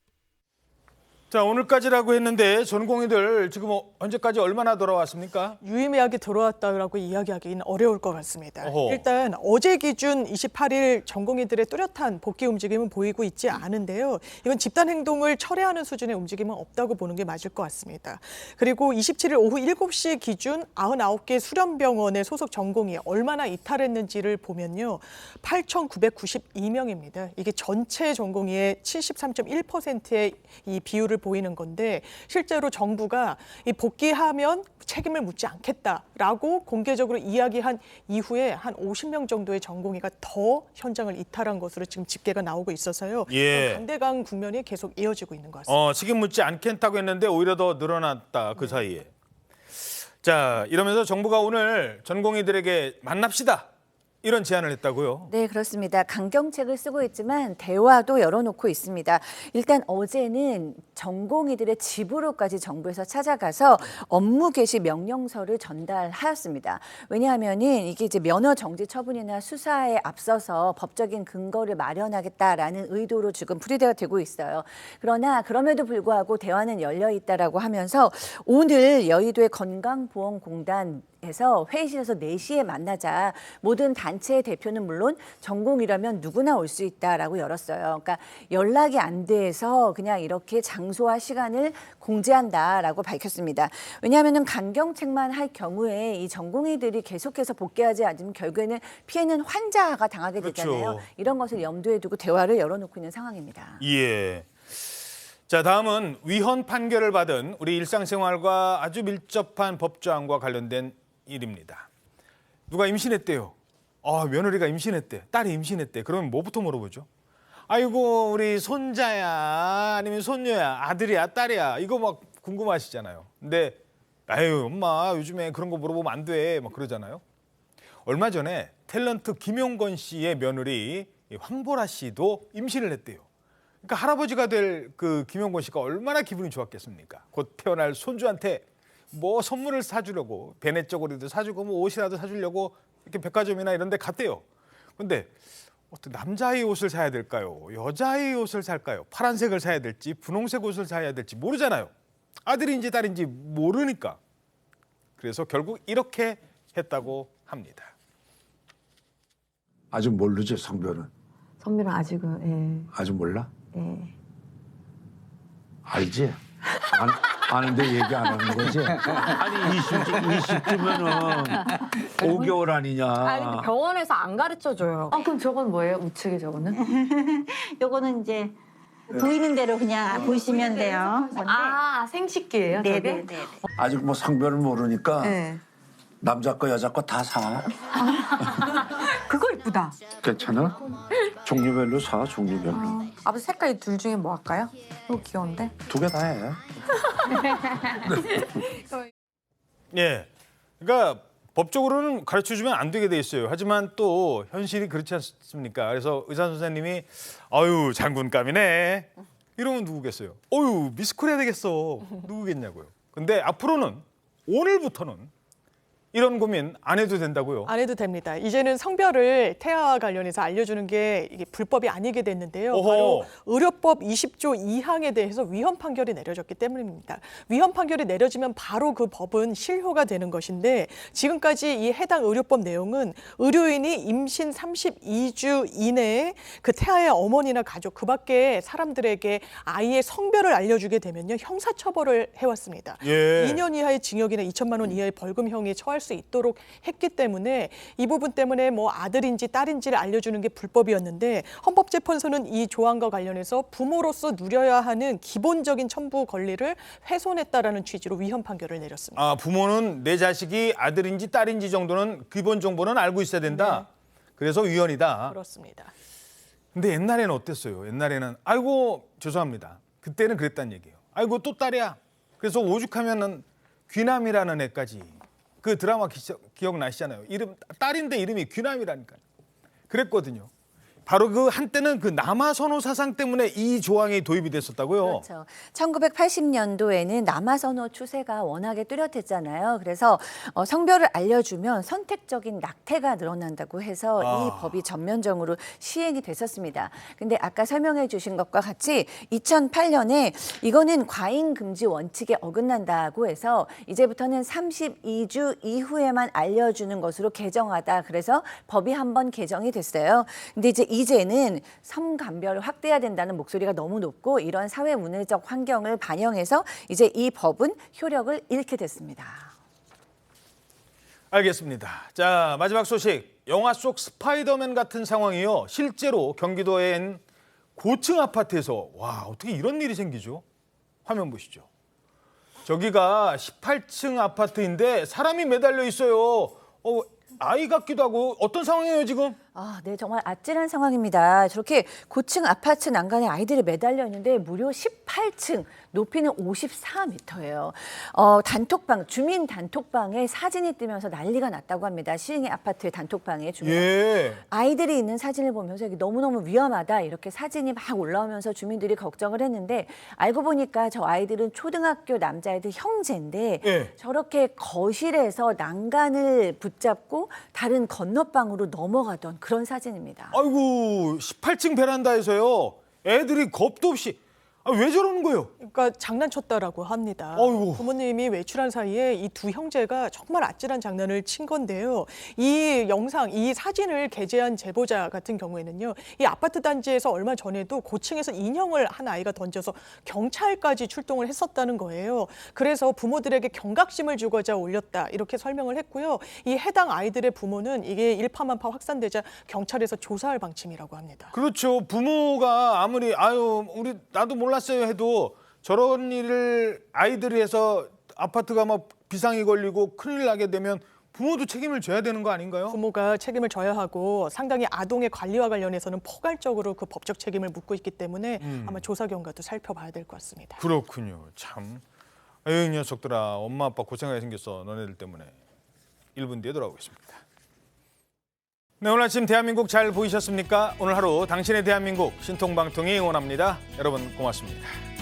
자, 오늘까지라고 했는데 전공의들 지금 언제까지 얼마나 돌아왔습니까? 유의미하게 돌아왔다고 이야기하기는 어려울 것 같습니다. 어허. 일단 어제 기준 28일 전공의들의 뚜렷한 복귀 움직임은 보이고 있지 않은데요. 이건 집단 행동을 철회하는 수준의 움직임은 없다고 보는 게 맞을 것 같습니다. 그리고 27일 오후 7시 기준 99개 수련병원의 소속 전공의 얼마나 이탈했는지를 보면요. 8,992명입니다. 이게 전체 전공의의 73.1%의 이 비율을 보이는 건데 실제로 정부가 이 복귀하면 책임을 묻지 않겠다라고 공개적으로 이야기한 이후에 한 50명 정도의 전공의가 더 현장을 이탈한 것으로 지금 집계가 나오고 있어서요. 예. 강대강 국면이 계속 이어지고 있는 것 같습니다. 책임 묻지 않겠다고 했는데 오히려 더 늘어났다, 그 사이에. 자, 이러면서 정부가 오늘 전공의들에게 만납시다, 이런 제안을 했다고요? 네, 그렇습니다. 강경책을 쓰고 있지만 대화도 열어놓고 있습니다. 일단 어제는 전공의들의 집으로까지 정부에서 찾아가서 업무 개시 명령서를 전달하였습니다. 왜냐하면은 이게 이제 면허 정지 처분이나 수사에 앞서서 법적인 근거를 마련하겠다라는 의도로 지금 풀이대가 되고 있어요. 그러나 그럼에도 불구하고 대화는 열려 있다라고 하면서 오늘 여의도의 건강보험공단 해서 회의실에서 4시에 만나자. 모든 단체의 대표는 물론 전공이라면 누구나 올 수 있다라고 열었어요. 그러니까 연락이 안 돼서 그냥 이렇게 장소와 시간을 공지한다라고 밝혔습니다. 왜냐하면 강경책만 할 경우에 이 전공의들이 계속해서 복귀하지 않으면 결국에는 피해는 환자가 당하게 되잖아요. 그렇죠. 이런 것을 염두에 두고 대화를 열어놓고 있는 상황입니다. 예. 자, 다음은 위헌 판결을 받은 우리 일상생활과 아주 밀접한 법조항과 관련된 일입니다. 누가 임신했대요. 며느리가 임신했대. 딸이 임신했대. 그러면 뭐부터 물어보죠? 아이고, 우리 손자야, 아니면 손녀야, 아들이야, 딸이야. 이거 막 궁금하시잖아요. 근데 아유, 엄마 요즘에 그런 거 물어보면 안 돼. 막 그러잖아요. 얼마 전에 탤런트 김용건 씨의 며느리 황보라 씨도 임신을 했대요. 그러니까 할아버지가 될 그 김용건 씨가 얼마나 기분이 좋았겠습니까? 곧 태어날 손주한테 뭐 선물을 사주려고, 베네저고리도 사주고 뭐 옷이라도 사주려고 이렇게 백화점이나 이런 데 갔대요. 근데 어떤 남자의 옷을 사야 될까요? 여자의 옷을 살까요? 파란색을 사야 될지 분홍색 옷을 사야 될지 모르잖아요. 아들인지 딸인지 모르니까. 그래서 결국 이렇게 했다고 합니다. 아직 모르지, 성별은? 성별은 아직은, 예. 아직 몰라? 예. 알지? 아는데 얘기 안 하는 거지? 아니 20주면은 5개월 아니냐? 아니 근데 병원에서 안 가르쳐줘요. 그럼 저건 뭐예요? 우측에 저거는? 요거는 이제 보이는 대로 그냥 보시면 돼요. 아, 생식기예요, 저게? 네네네. 아직 뭐 성별을 모르니까 네. 남자 거 여자 거 다 사. 그거 이쁘다. 괜찮아? 종류별로 사, 종류별로. 아버지 색깔 둘 중에 뭐 할까요? 이거 귀여운데? 2개 다 해. 예. 그러니까 법적으로는 가르쳐주면 안 되게 돼 있어요. 하지만 또 현실이 그렇지 않습니까? 그래서 의사 선생님이 아유 장군감이네 이러면 누구겠어요? 어유 미스콜 해야 되겠어. 누구겠냐고요. 근데 앞으로는 오늘부터는 이런 고민 안 해도 된다고요? 안 해도 됩니다. 이제는 성별을 태아와 관련해서 알려주는 게 이게 불법이 아니게 됐는데요. 어허. 바로 의료법 20조 2항에 대해서 위헌 판결이 내려졌기 때문입니다. 위헌 판결이 내려지면 바로 그 법은 실효가 되는 것인데 지금까지 이 해당 의료법 내용은 의료인이 임신 32주 이내에 그 태아의 어머니나 가족 그 밖에 사람들에게 아이의 성별을 알려주게 되면요 형사처벌을 해왔습니다. 예. 2년 이하의 징역이나 2천만 원 이하의 벌금형에 처할 수 있도록 했기 때문에 이 부분 때문에 뭐 아들인지 딸인지를 알려주는 게 불법이었는데 헌법재판소는 이 조항과 관련해서 부모로서 누려야 하는 기본적인 첨부 권리를 훼손했다라는 취지로 위헌 판결을 내렸습니다. 아 부모는 내 자식이 아들인지 딸인지 정도는 기본 정보는 알고 있어야 된다. 그래서 위헌이다. 그렇습니다. 근데 옛날에는 어땠어요? 옛날에는 아이고 죄송합니다. 그때는 그랬단 얘기예요. 아이고 또 딸이야. 그래서 오죽하면은 귀남이라는 애까지. 그 드라마 기억나시잖아요. 이름 딸인데 이름이 귀남이라니까요. 그랬거든요. 바로 그 한때는 그 남아선호 사상 때문에 이 조항이 도입이 됐었다고요. 그렇죠. 1980년도에는 남아선호 추세가 워낙에 뚜렷했잖아요. 그래서 성별을 알려주면 선택적인 낙태가 늘어난다고 해서 이 법이 전면적으로 시행이 됐었습니다. 근데 아까 설명해 주신 것과 같이 2008년에 이거는 과잉 금지 원칙에 어긋난다고 해서 이제부터는 32주 이후에만 알려주는 것으로 개정하다. 그래서 법이 한번 개정이 됐어요. 근데 이제는 성감별을 확대해야 된다는 목소리가 너무 높고 이런 사회 문화적 환경을 반영해서 이제 이 법은 효력을 잃게 됐습니다. 알겠습니다. 자 마지막 소식. 영화 속 스파이더맨 같은 상황이요. 실제로 경기도엔 고층 아파트에서 와 어떻게 이런 일이 생기죠? 화면 보시죠. 저기가 18층 아파트인데 사람이 매달려 있어요. 아이 같기도 하고 어떤 상황이에요 지금? 네, 정말 아찔한 상황입니다. 저렇게 고층 아파트 난간에 아이들이 매달려 있는데 무려 18층, 높이는 54m예요. 단톡방, 주민 단톡방에 사진이 뜨면서 난리가 났다고 합니다. 시흥의 아파트의 단톡방에 주민 아이들이 있는 사진을 보면서 이게 너무너무 위험하다 이렇게 사진이 막 올라오면서 주민들이 걱정을 했는데 알고 보니까 저 아이들은 초등학교 남자애들 형제인데 저렇게 거실에서 난간을 붙잡고 다른 건너방으로 넘어가던 그런 사진입니다. 아이고 18층 베란다에서요. 애들이 겁도 없이 왜 저러는 거예요? 그러니까 장난쳤다라고 합니다. 어이구. 부모님이 외출한 사이에 이 두 형제가 정말 아찔한 장난을 친 건데요. 이 영상, 이 사진을 게재한 제보자 같은 경우에는요. 이 아파트 단지에서 얼마 전에도 고층에서 인형을 한 아이가 던져서 경찰까지 출동을 했었다는 거예요. 그래서 부모들에게 경각심을 주고자 올렸다 이렇게 설명을 했고요. 이 해당 아이들의 부모는 이게 일파만파 확산되자 경찰에서 조사할 방침이라고 합니다. 그렇죠. 부모가 아무리 우리 나도 몰랐어요 해도 저런 일을 아이들이 해서 아파트가 막 비상이 걸리고 큰일 나게 되면 부모도 책임을 져야 되는 거 아닌가요? 부모가 책임을 져야 하고 상당히 아동의 관리와 관련해서는 포괄적으로 그 법적 책임을 묻고 있기 때문에 아마 조사 경과도 살펴봐야 될 것 같습니다. 그렇군요. 참. 에이 녀석들아 엄마 아빠 고생하게 생겼어 너네들 때문에. 1분 뒤에 돌아오겠습니다. 네, 오늘 아침 대한민국 잘 보이셨습니까? 오늘 하루 당신의 대한민국 신통방통이 응원합니다. 여러분 고맙습니다.